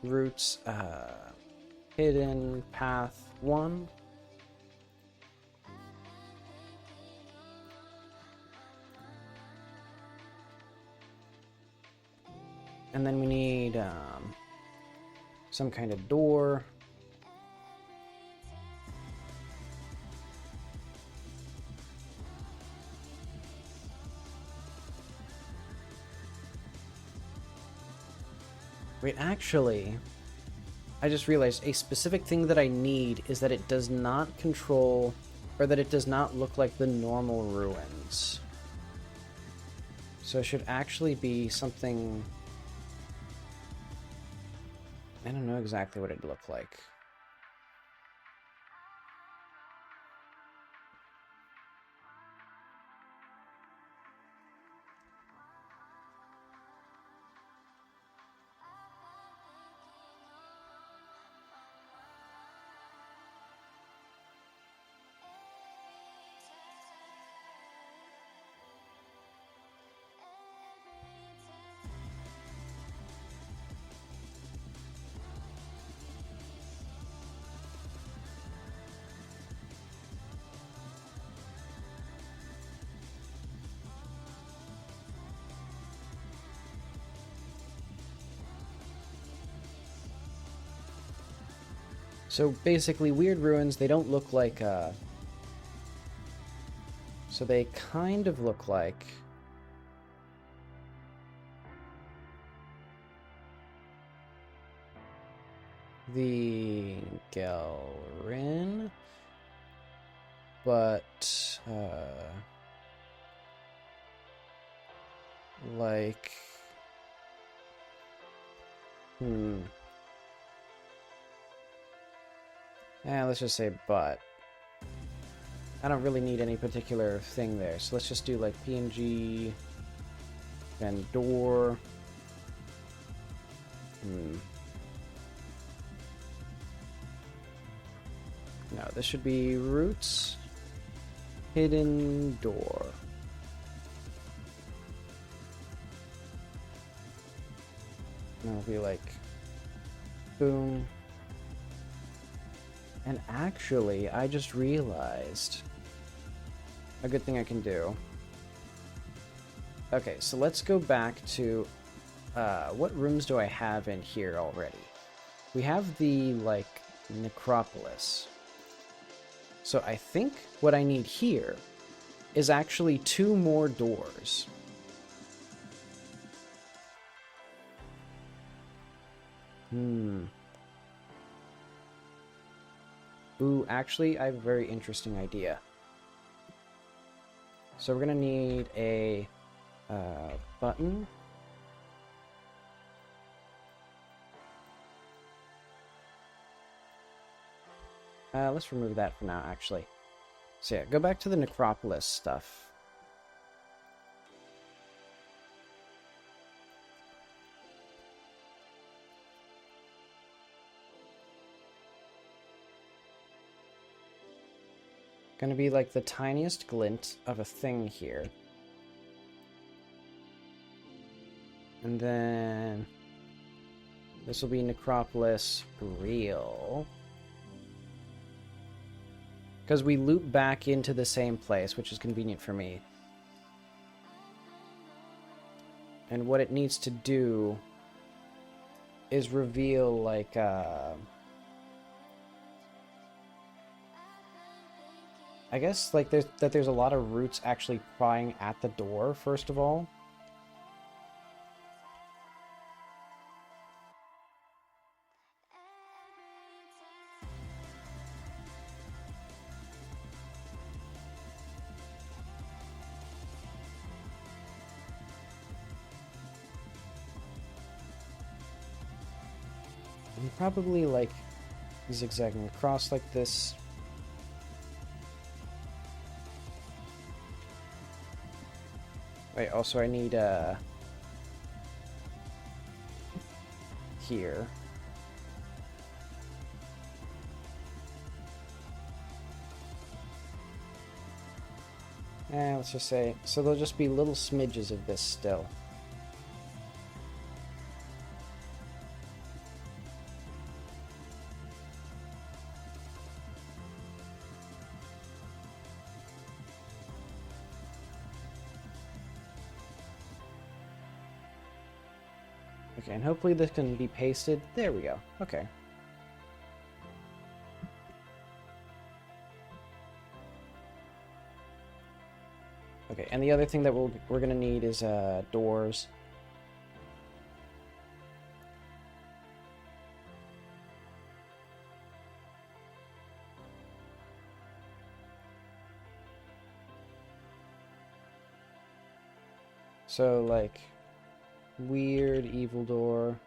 [SPEAKER 1] Roots, Hidden Path 1. And then we need some kind of door. Wait, actually, I just realized a specific thing that I need is that it does not control, or that it does not look like the normal ruins. So it should actually be something... I don't know exactly what it'd look like. So basically, weird ruins, they don't look like, so they kind of look like... the Gelrin, but, like... let's just say but. I don't really need any particular thing there, so let's just do like PNG and door. No, this should be roots, hidden door. And it'll be like boom. And actually, I just realized a good thing I can do. Okay, so let's go back to what rooms do I have in here already? We have the, like, necropolis. So I think what I need here is actually 2 more doors. Ooh, actually, I have a very interesting idea. So we're gonna need a button. Let's remove that for now, actually. So yeah, go back to the necropolis stuff. Gonna be like the tiniest glint of a thing here. And then this will be necropolis real. Because we loop back into the same place, which is convenient for me. And what it needs to do is reveal, like, I guess, like, there's a lot of roots actually prying at the door, first of all. And probably, like, zigzagging across like this. Wait, also I need, here. Let's just say, so there'll just be little smidges of this still. Okay, and hopefully this can be pasted. There we go. Okay. Okay, and the other thing that we're gonna need is doors. So like weird evil door.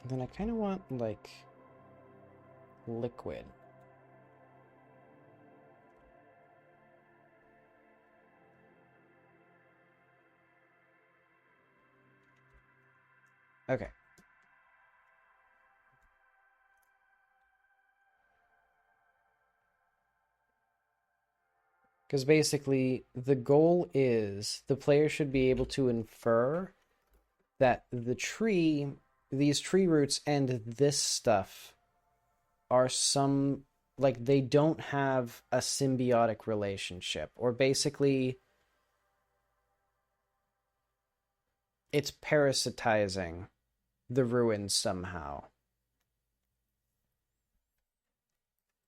[SPEAKER 1] Then I kind of want, like, liquid. Okay. Because basically, the goal is the player should be able to infer that the tree, these tree roots and this stuff are some, like, they don't have a symbiotic relationship, or basically it's parasitizing the ruins somehow.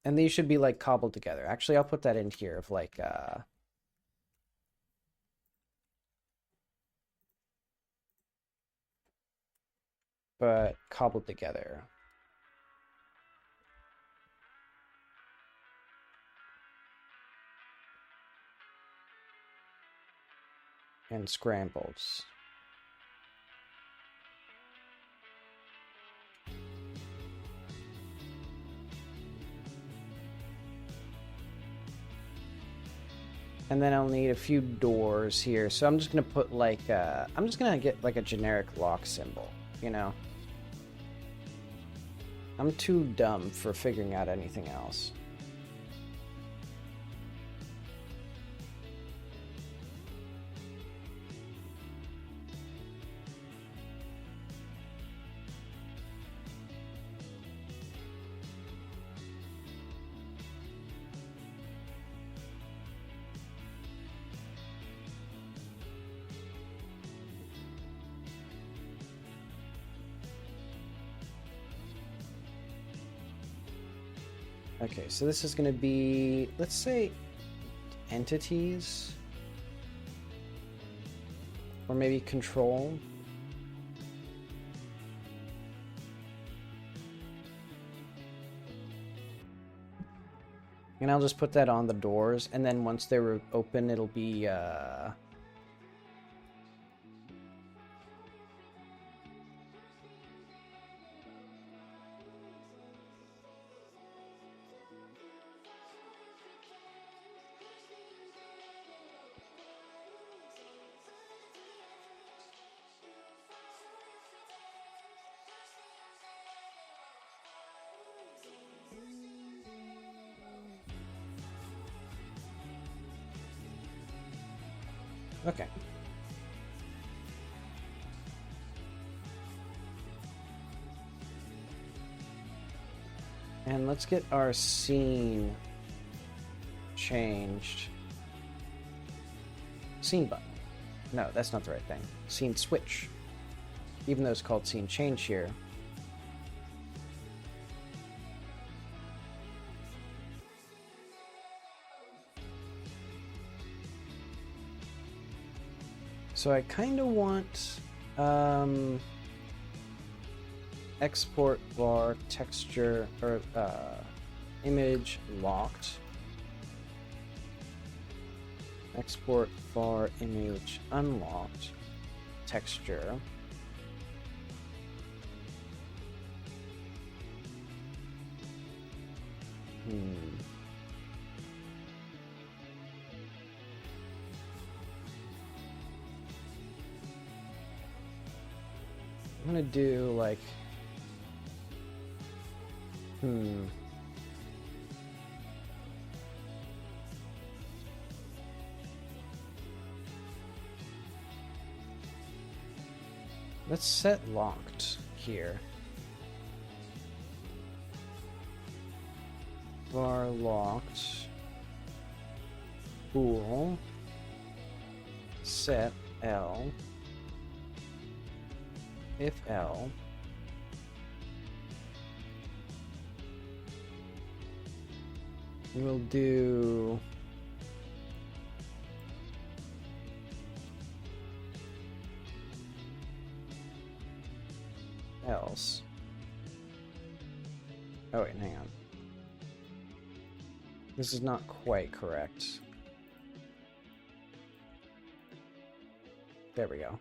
[SPEAKER 1] And these should be like cobbled together. Actually, I'll put that in here of like but cobbled together. And scrambles. And then I'll need a few doors here. So I'm just going to put like, I'm just going to get like a generic lock symbol, you know? I'm too dumb for figuring out anything else. Okay, so this is going to be, let's say, entities. Or maybe control. And I'll just put that on the doors, and then once they're open, it'll be, okay. And let's get our scene changed. Scene button. No, that's not the right thing. Scene switch. Even though it's called scene change here. So I kind of want export var texture or image locked. Export var image unlocked texture. I'm gonna do like let's set locked here. Var locked bool set L if L we'll do else. Oh wait, hang on. This is not quite correct. There we go.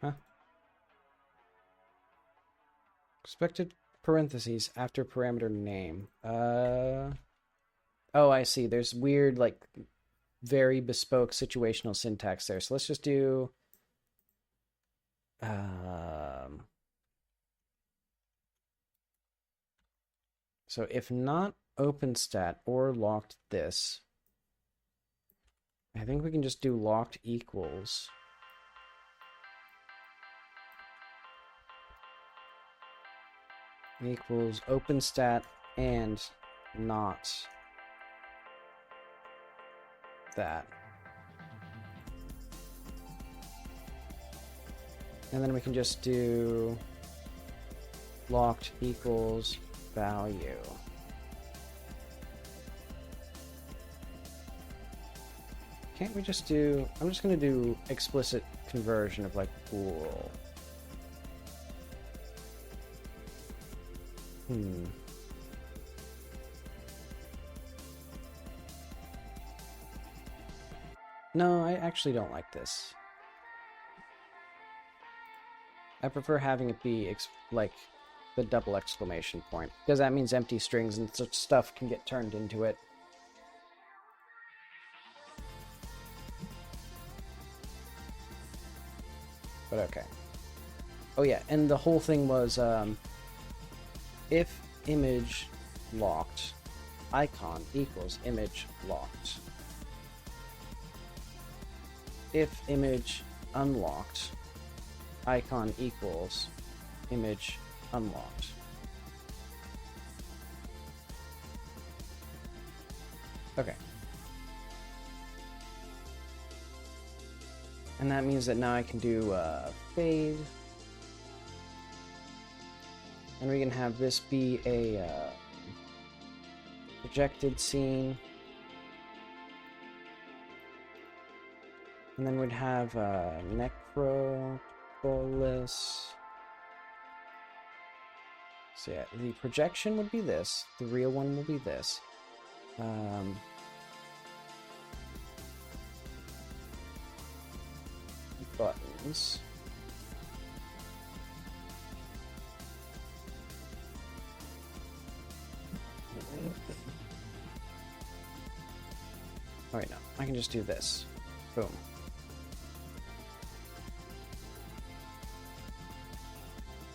[SPEAKER 1] Huh? Expected parentheses after parameter name. Oh, I see. There's weird, like, very bespoke situational syntax there. So let's just do so if not OpenStat or locked this, I think we can just do locked equals OpenStat and not that. And then we can just do locked equals value. Can't we just do, I'm just going to do explicit conversion of like bool. No, I actually don't like this. I prefer having it be like the double exclamation point, because that means empty strings and such stuff can get turned into it. But okay. Oh yeah, and the whole thing was if image locked icon equals image locked. If image unlocked icon equals image unlocked. Okay. And that means that now I can do fade. And we can have this be a projected scene. And then we'd have necropolis. So yeah, the projection would be this. The real one will be this. Buttons. Oh wait, no. I can just do this. Boom.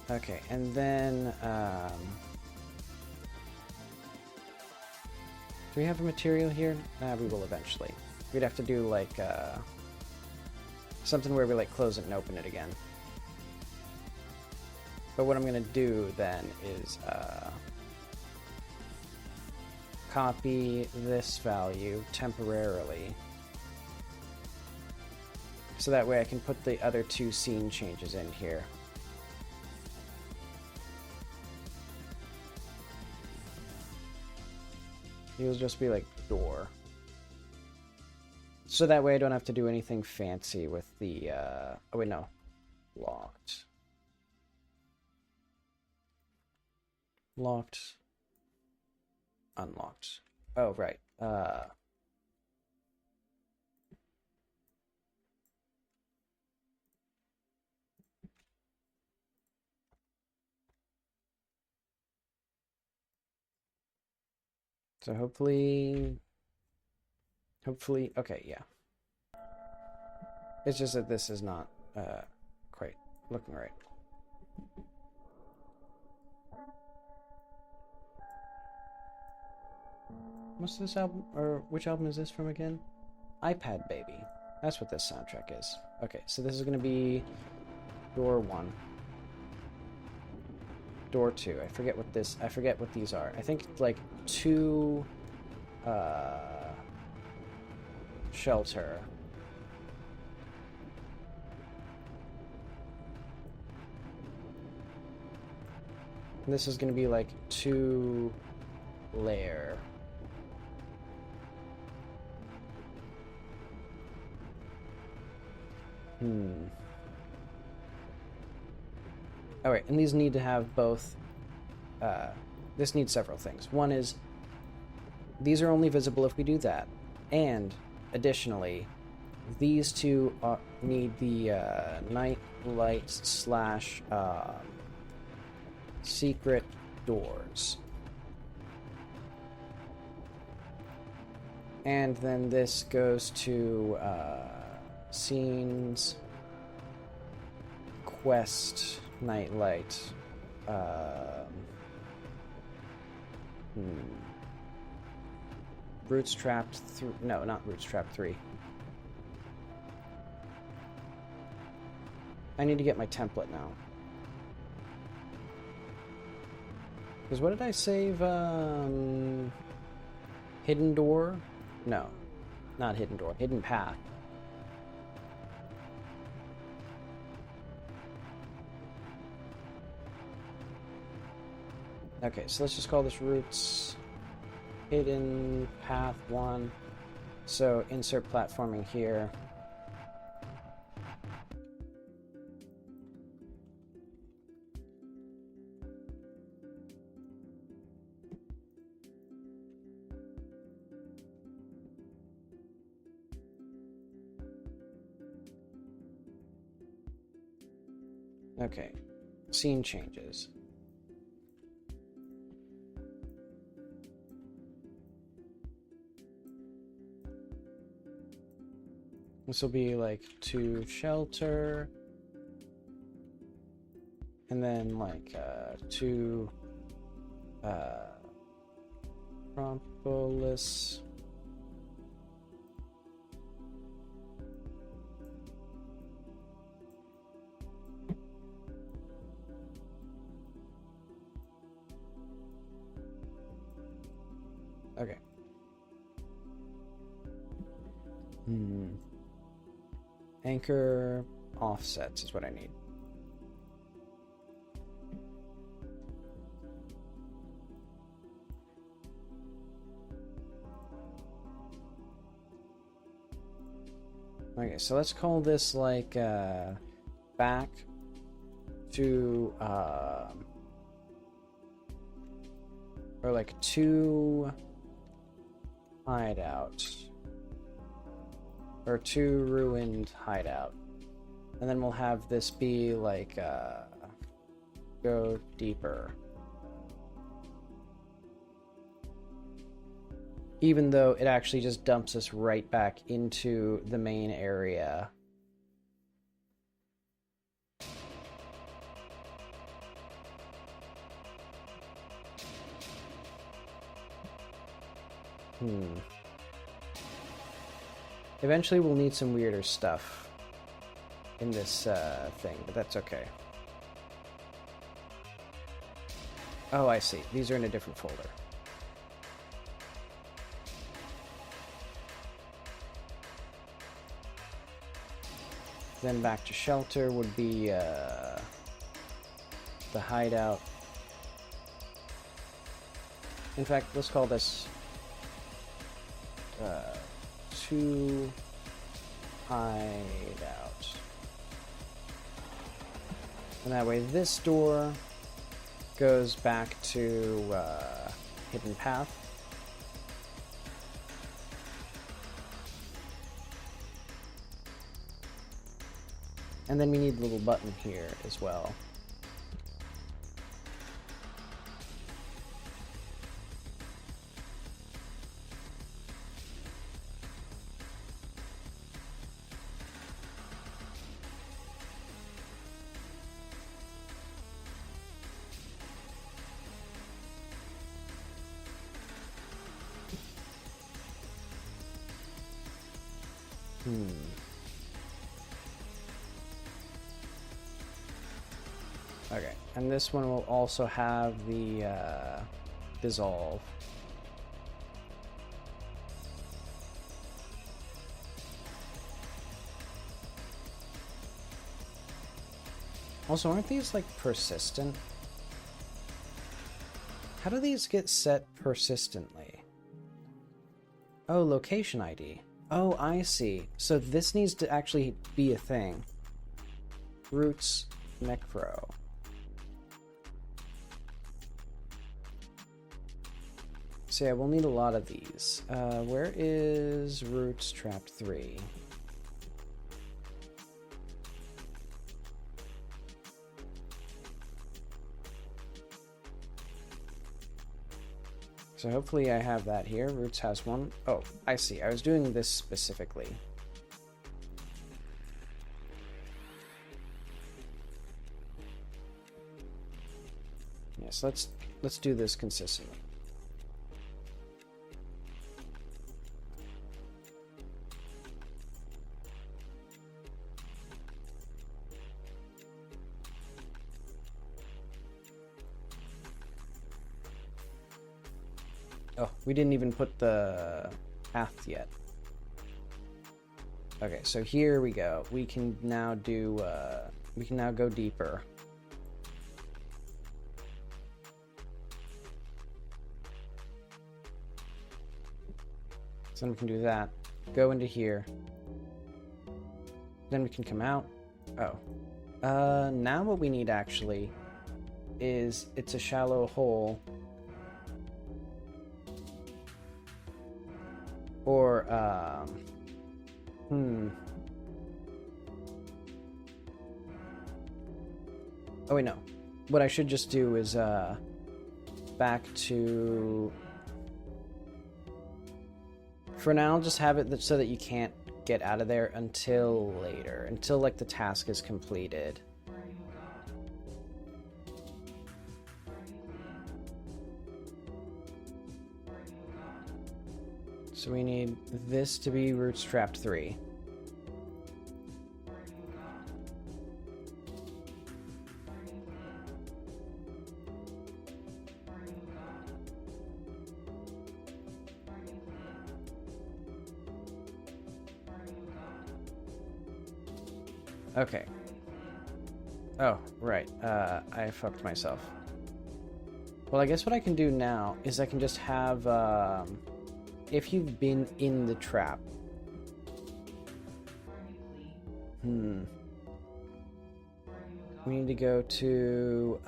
[SPEAKER 1] Okay, and then, do we have a material here? We will eventually. We'd have to do, like, something where we, like, close it and open it again. But what I'm gonna do, then, is, copy this value temporarily. So that way I can put the other two scene changes in here. He'll just be like door. So that way I don't have to do anything fancy with the, oh wait, no. Locked. Locked. Unlocked. Oh, right. So hopefully, okay, yeah. It's just that this is not quite looking right. What's this album, or which album is this from again? iPad Baby. That's what this soundtrack is. Okay, so this is going to be door 1. Door 2. I forget what these are. I think like 2 shelter. And this is going to be like 2 lair. Alright, and these need to have both, this needs several things. One is, these are only visible if we do that. And, additionally, these two need the night light slash secret doors. And then this goes to scenes, quest, nightlight. Roots trapped. No, not Roots trapped 3. I need to get my template now. Because what did I save? Hidden door? No, not hidden door. Hidden path. Okay, so let's just call this Roots Hidden Path 1. So insert platforming here. Okay, scene changes. This will be like 2 shelter, and then like 2 propolis. Okay. Anchor offsets is what I need. Okay, so let's call this like back to or like 2 hideout. Or 2 ruined hideout. And then we'll have this be like go deeper. Even though it actually just dumps us right back into the main area. Eventually we'll need some weirder stuff in this thing, but that's okay. Oh, I see. These are in a different folder. Then back to shelter would be the hideout. In fact, let's call this to hide out. And that way this door goes back to hidden path. And then we need a little button here as well. Okay, and this one will also have the dissolve. Also, aren't these like persistent? How do these get set persistently? Oh, location ID. Oh, I see. So this needs to actually be a thing. Roots Necro. So yeah, we'll need a lot of these. Where is Roots Trapped 3? So hopefully I have that here. Roots has one. Oh, I see. I was doing this specifically. Yes, let's do this consistently. Oh, we didn't even put the path yet. Okay, so here we go. We can now do, we can now go deeper. So then we can do that. Go into here. Then we can come out. Oh. Now what we need actually is it's a shallow hole. Or, Oh, wait, no. What I should just do is, back to... For now, I'll just have it so that you can't get out of there until later. Until, like, the task is completed. So we need this to be Roots Trapped 3. Okay. Oh, right. I fucked myself. Well, I guess what I can do now is I can just have, if you've been in the trap. We need to go to,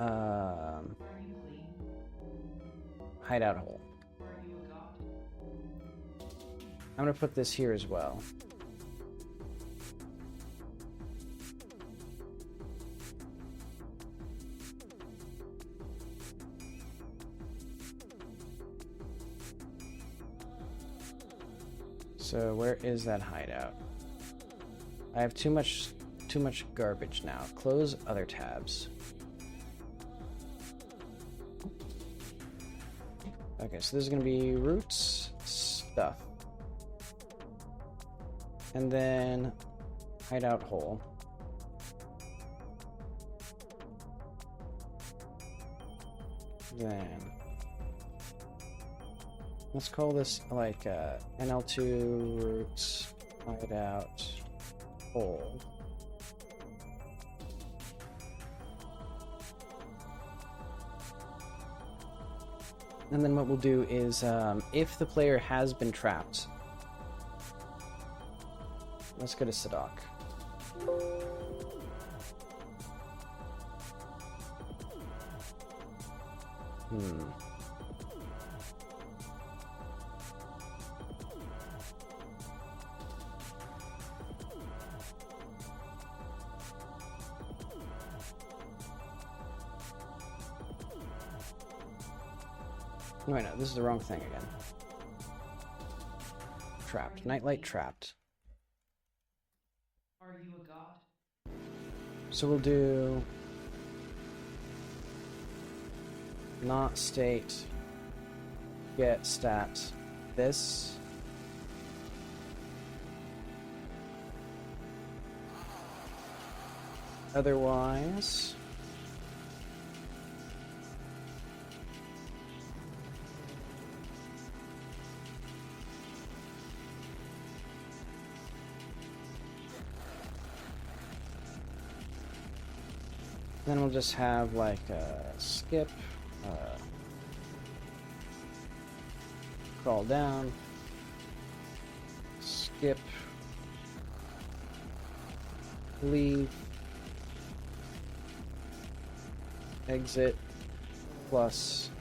[SPEAKER 1] hideout hole. I'm gonna put this here as well. So where is that hideout? I have too much garbage now. Close other tabs. Okay, so this is gonna be roots stuff. And then hideout hole. Then let's call this like NL2 roots hideout hole. And then what we'll do is if the player has been trapped, let's go to Sadok. Wait, no, this is the wrong thing again. Trapped. Nightlight trapped.
[SPEAKER 2] Are you a god?
[SPEAKER 1] So we'll do not state get stat this. Otherwise, then we'll just have like a skip, crawl down, skip, leave, exit, plus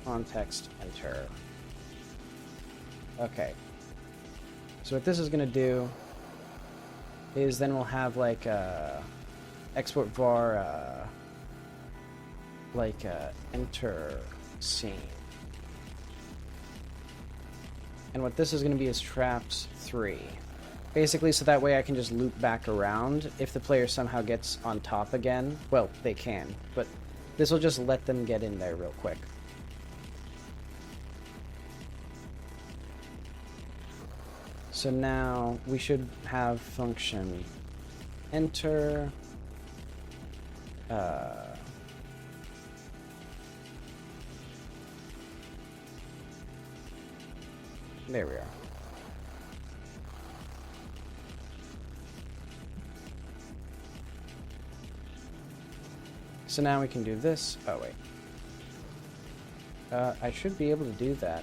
[SPEAKER 1] context enter. Okay. So what this is going to do is then we'll have like export var enter scene. And what this is going to be is trapped 3. Basically, so that way I can just loop back around. If the player somehow gets on top again, well, they can, but this will just let them get in there real quick. So now we should have function enter there we are. So now we can do this. Oh, wait. I should be able to do that.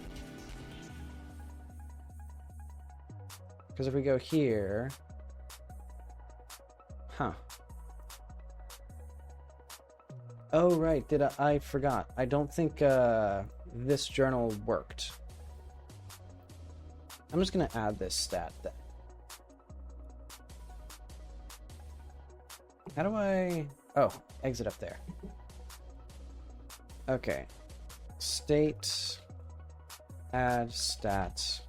[SPEAKER 1] Because if we go here... Huh. Oh, right. I forgot. I don't think this journal worked. I'm just going to add this stat then. How do I... Oh, exit up there. Okay. State, add stats.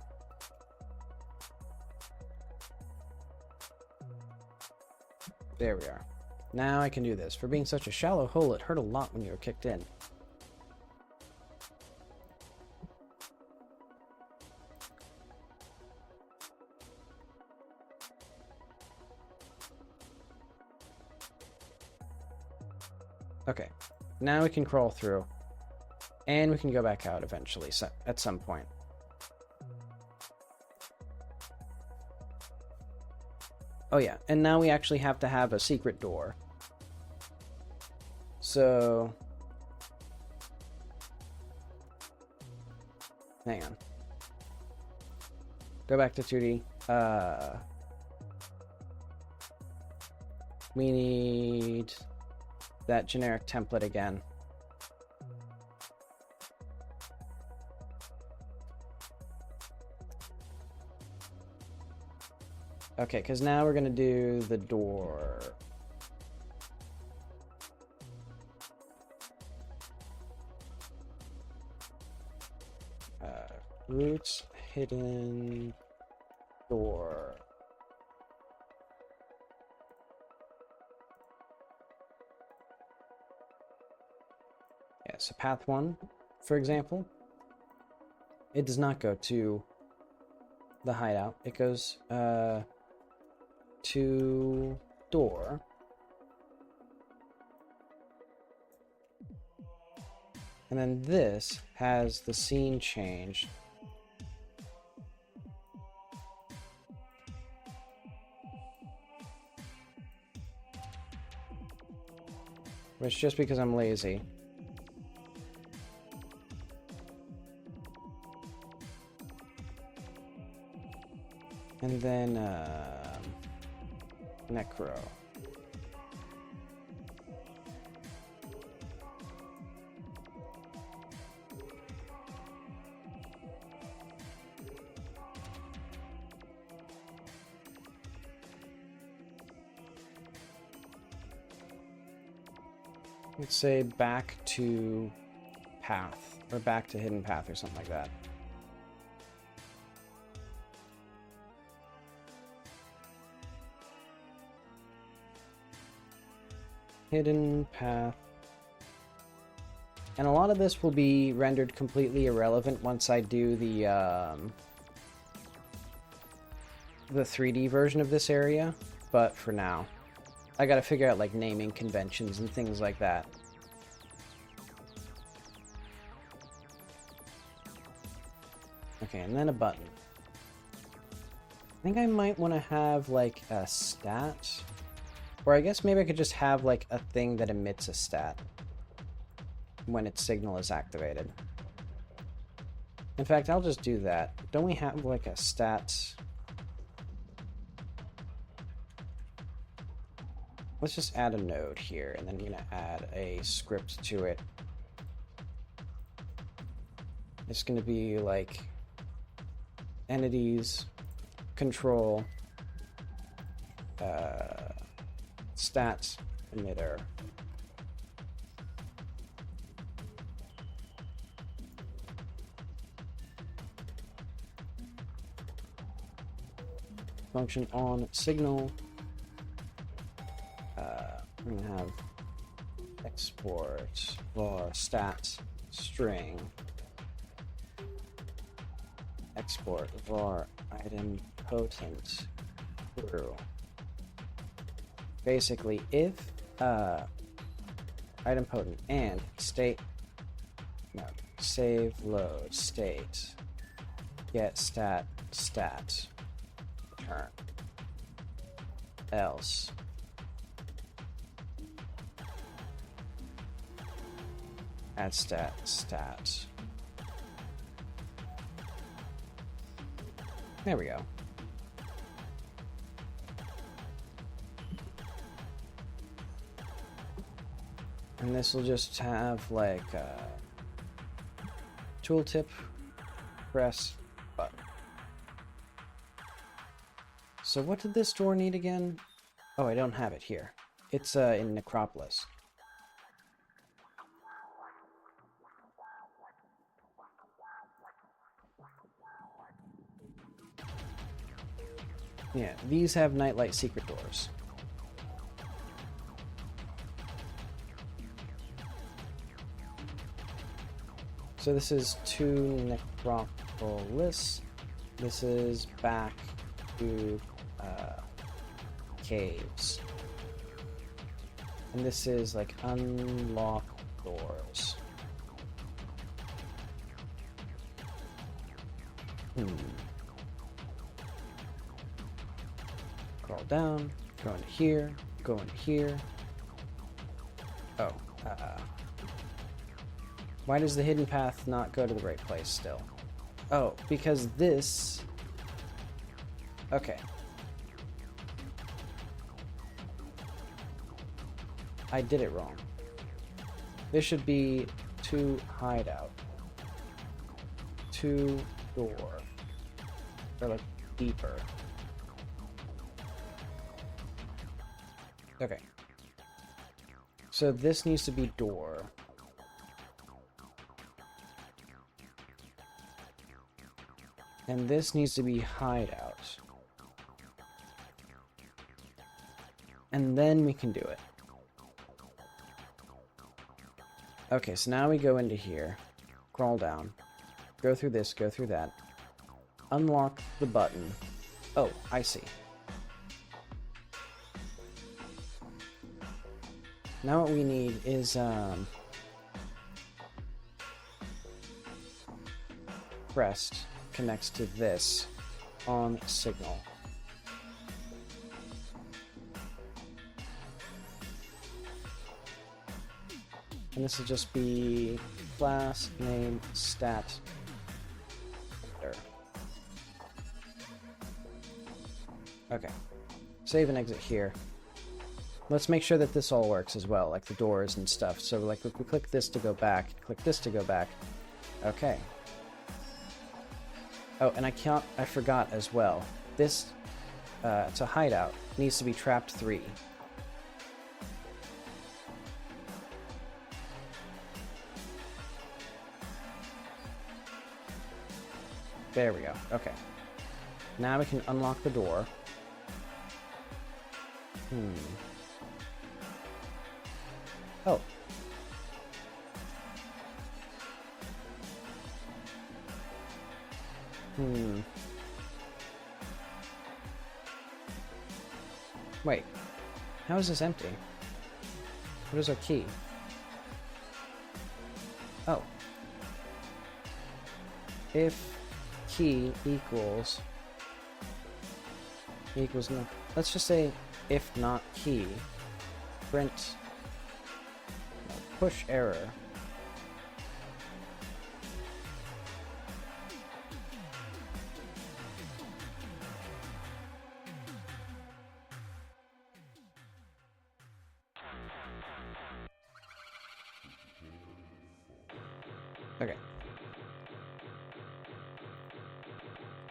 [SPEAKER 1] There we are. Now I can do this. For being such a shallow hole, it hurt a lot when you were kicked in. Okay, now we can crawl through, and we can go back out eventually, at some point. Oh yeah, and now we actually have to have a secret door. So... hang on. Go back to 2D. We need... that generic template again. Okay, because now we're going to do the door. Roots, hidden, door. Yeah, so path 1, for example, it does not go to the hideout. It goes to door. And then this has the scene changed. Which just because I'm lazy. And then, Necro. Let's say back to path, or back to hidden path, or something like that. Hidden path. And a lot of this will be rendered completely irrelevant once I do the 3D version of this area, but for now, I gotta figure out like naming conventions and things like that. Okay, and then a button. I think I might want to have like a stat, or I guess maybe I could just have like a thing that emits a stat when its signal is activated. In fact, I'll just do that. Don't we have like a stat? Let's just add a node here, and then I'm gonna add a script to it. It's gonna be like entities, control, stats, emitter. Function on signal. We're gonna have export var stats string. Export var item potent true. Basically, if item potent and state save load state get stat return else add stat. There we go. And this will just have like tooltip, press button. So what did this door need again? Oh, I don't have it here. It's in Necropolis. Yeah, these have nightlight secret doors. So this is to Necropolis. This is back to caves. And this is like unlock doors. Scroll down, go into here, go into here. Oh, why does the hidden path not go to the right place still? Oh, because this... Okay. I did it wrong. This should be to hideout. To door. Or like deeper. Okay. So this needs to be door. And this needs to be hideout. And then we can do it. Okay, so now we go into here, crawl down, go through this, go through that, unlock the button. Oh, I see. Now what we need is crest connects to this on signal. And this will just be class name stat. There. Okay. Save and exit here. Let's make sure that this all works as well, like the doors and stuff. So like if we click this to go back, click this to go back. Okay. Oh, and I forgot as well. This, to hideout, needs to be trapped 3. There we go. Okay. Now we can unlock the door. Oh. Wait. How is this empty? What is our key? Oh. If key equals no. Let's just say if not key, print push error. Okay.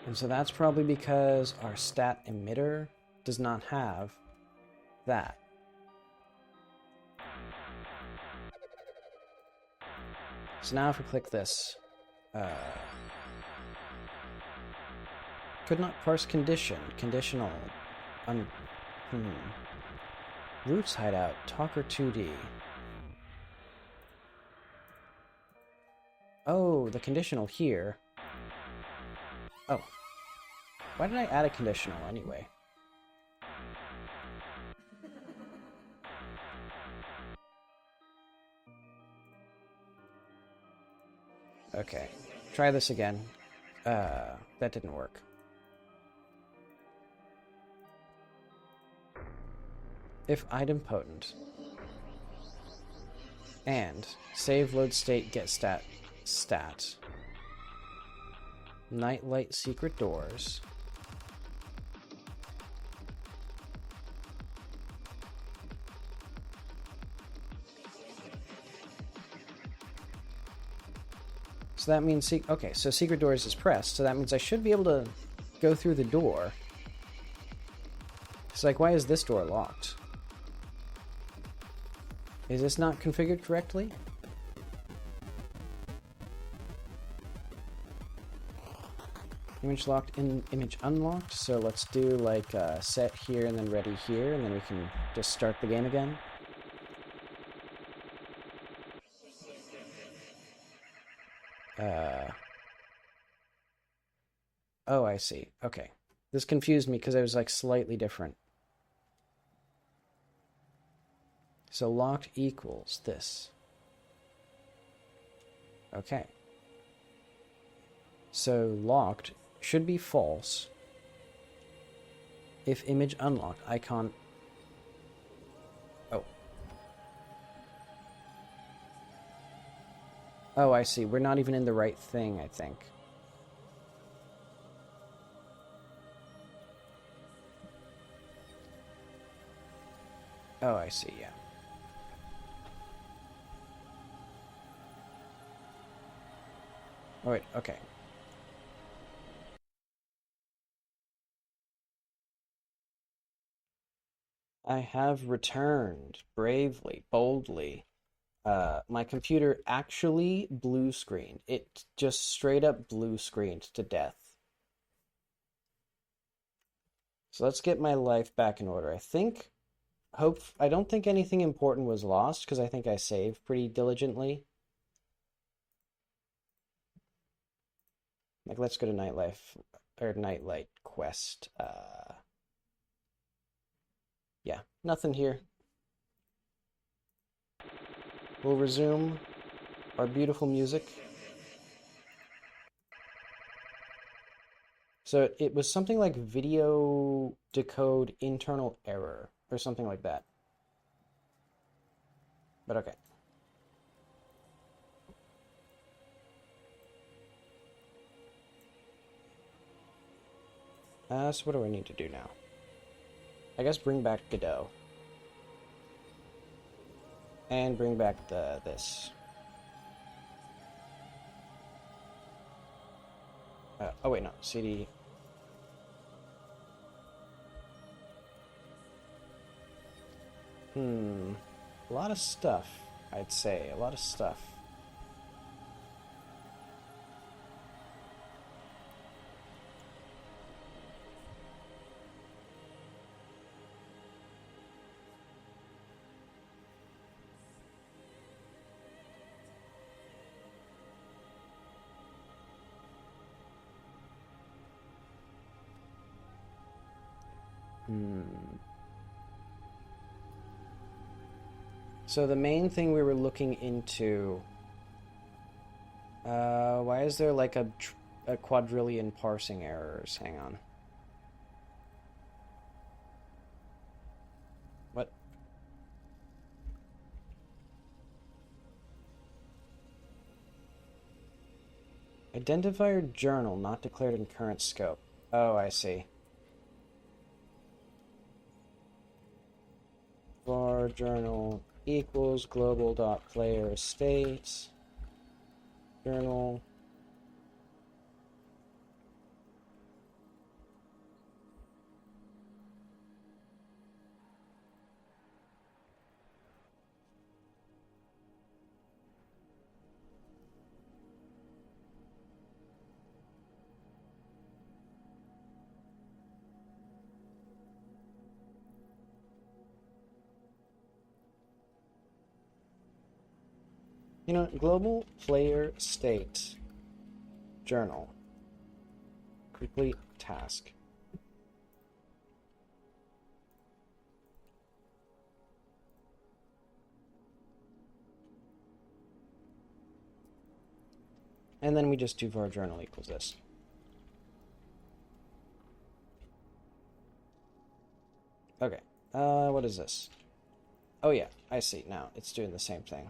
[SPEAKER 1] And so that's probably because our stat emitter does not have that. So now if we click this, could not parse conditional, roots hideout, talker 2D. Oh, the conditional here. Oh. Why did I add a conditional anyway? Okay. Try this again. That didn't work. If idempotent and save load state get stat nightlight secret doors so that means okay, so secret doors is pressed, so that means I should be able to go through the door. It's like, why is this door locked? Is this not configured correctly? Image locked, image unlocked. So let's do like set here and then ready here, and then we can just start the game again. Oh, I see. Okay. This confused me because it was like slightly different. So locked equals this. Okay. So locked should be false if image unlocked, icon. Oh. Oh, I see. We're not even in the right thing, I think. Oh, I see, yeah. Oh, wait, okay. I have returned bravely, boldly. My computer actually blue screened. It just straight up blue screened to death. So let's get my life back in order. I don't think anything important was lost because I think I saved pretty diligently. Like, let's go to Nightlight quest. Yeah, nothing here. We'll resume our beautiful music. So it was something like video decode internal error or something like that. But okay. So what do I need to do now? I guess bring back Godot. And bring back this. Oh wait, no. CD. A lot of stuff, I'd say. A lot of stuff. So the main thing we were looking into... why is there like a quadrillion parsing errors? Hang on. What? Identifier journal not declared in current scope. Oh, I see. Var journal equals global.player states journal. You know, global player state journal. Complete task. And then we just do var journal equals this. Okay. What is this? Oh yeah, I see. Now it's doing the same thing.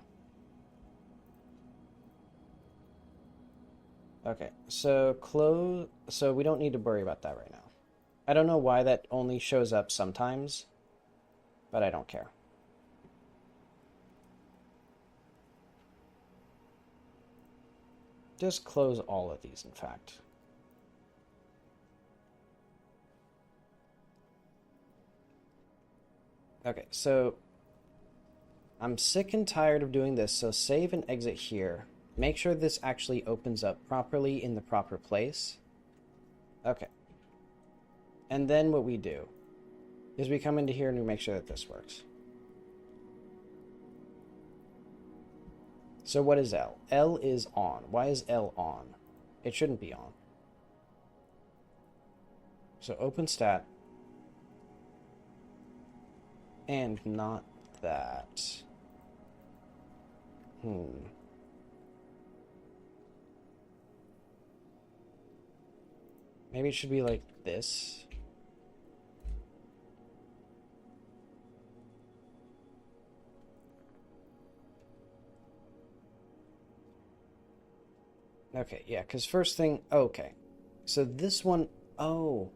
[SPEAKER 1] Okay, so close. So we don't need to worry about that right now. I don't know why that only shows up sometimes, but I don't care. Just close all of these, in fact. Okay, so I'm sick and tired of doing this, so save and exit here. Make sure this actually opens up properly in the proper place. Okay. And then what we do is we come into here and we make sure that this works. So what is L? L is on. Why is L on? It shouldn't be on. So open stat. And not that. Maybe it should be like this. Okay, yeah, because first thing... Okay. So this one... Oh.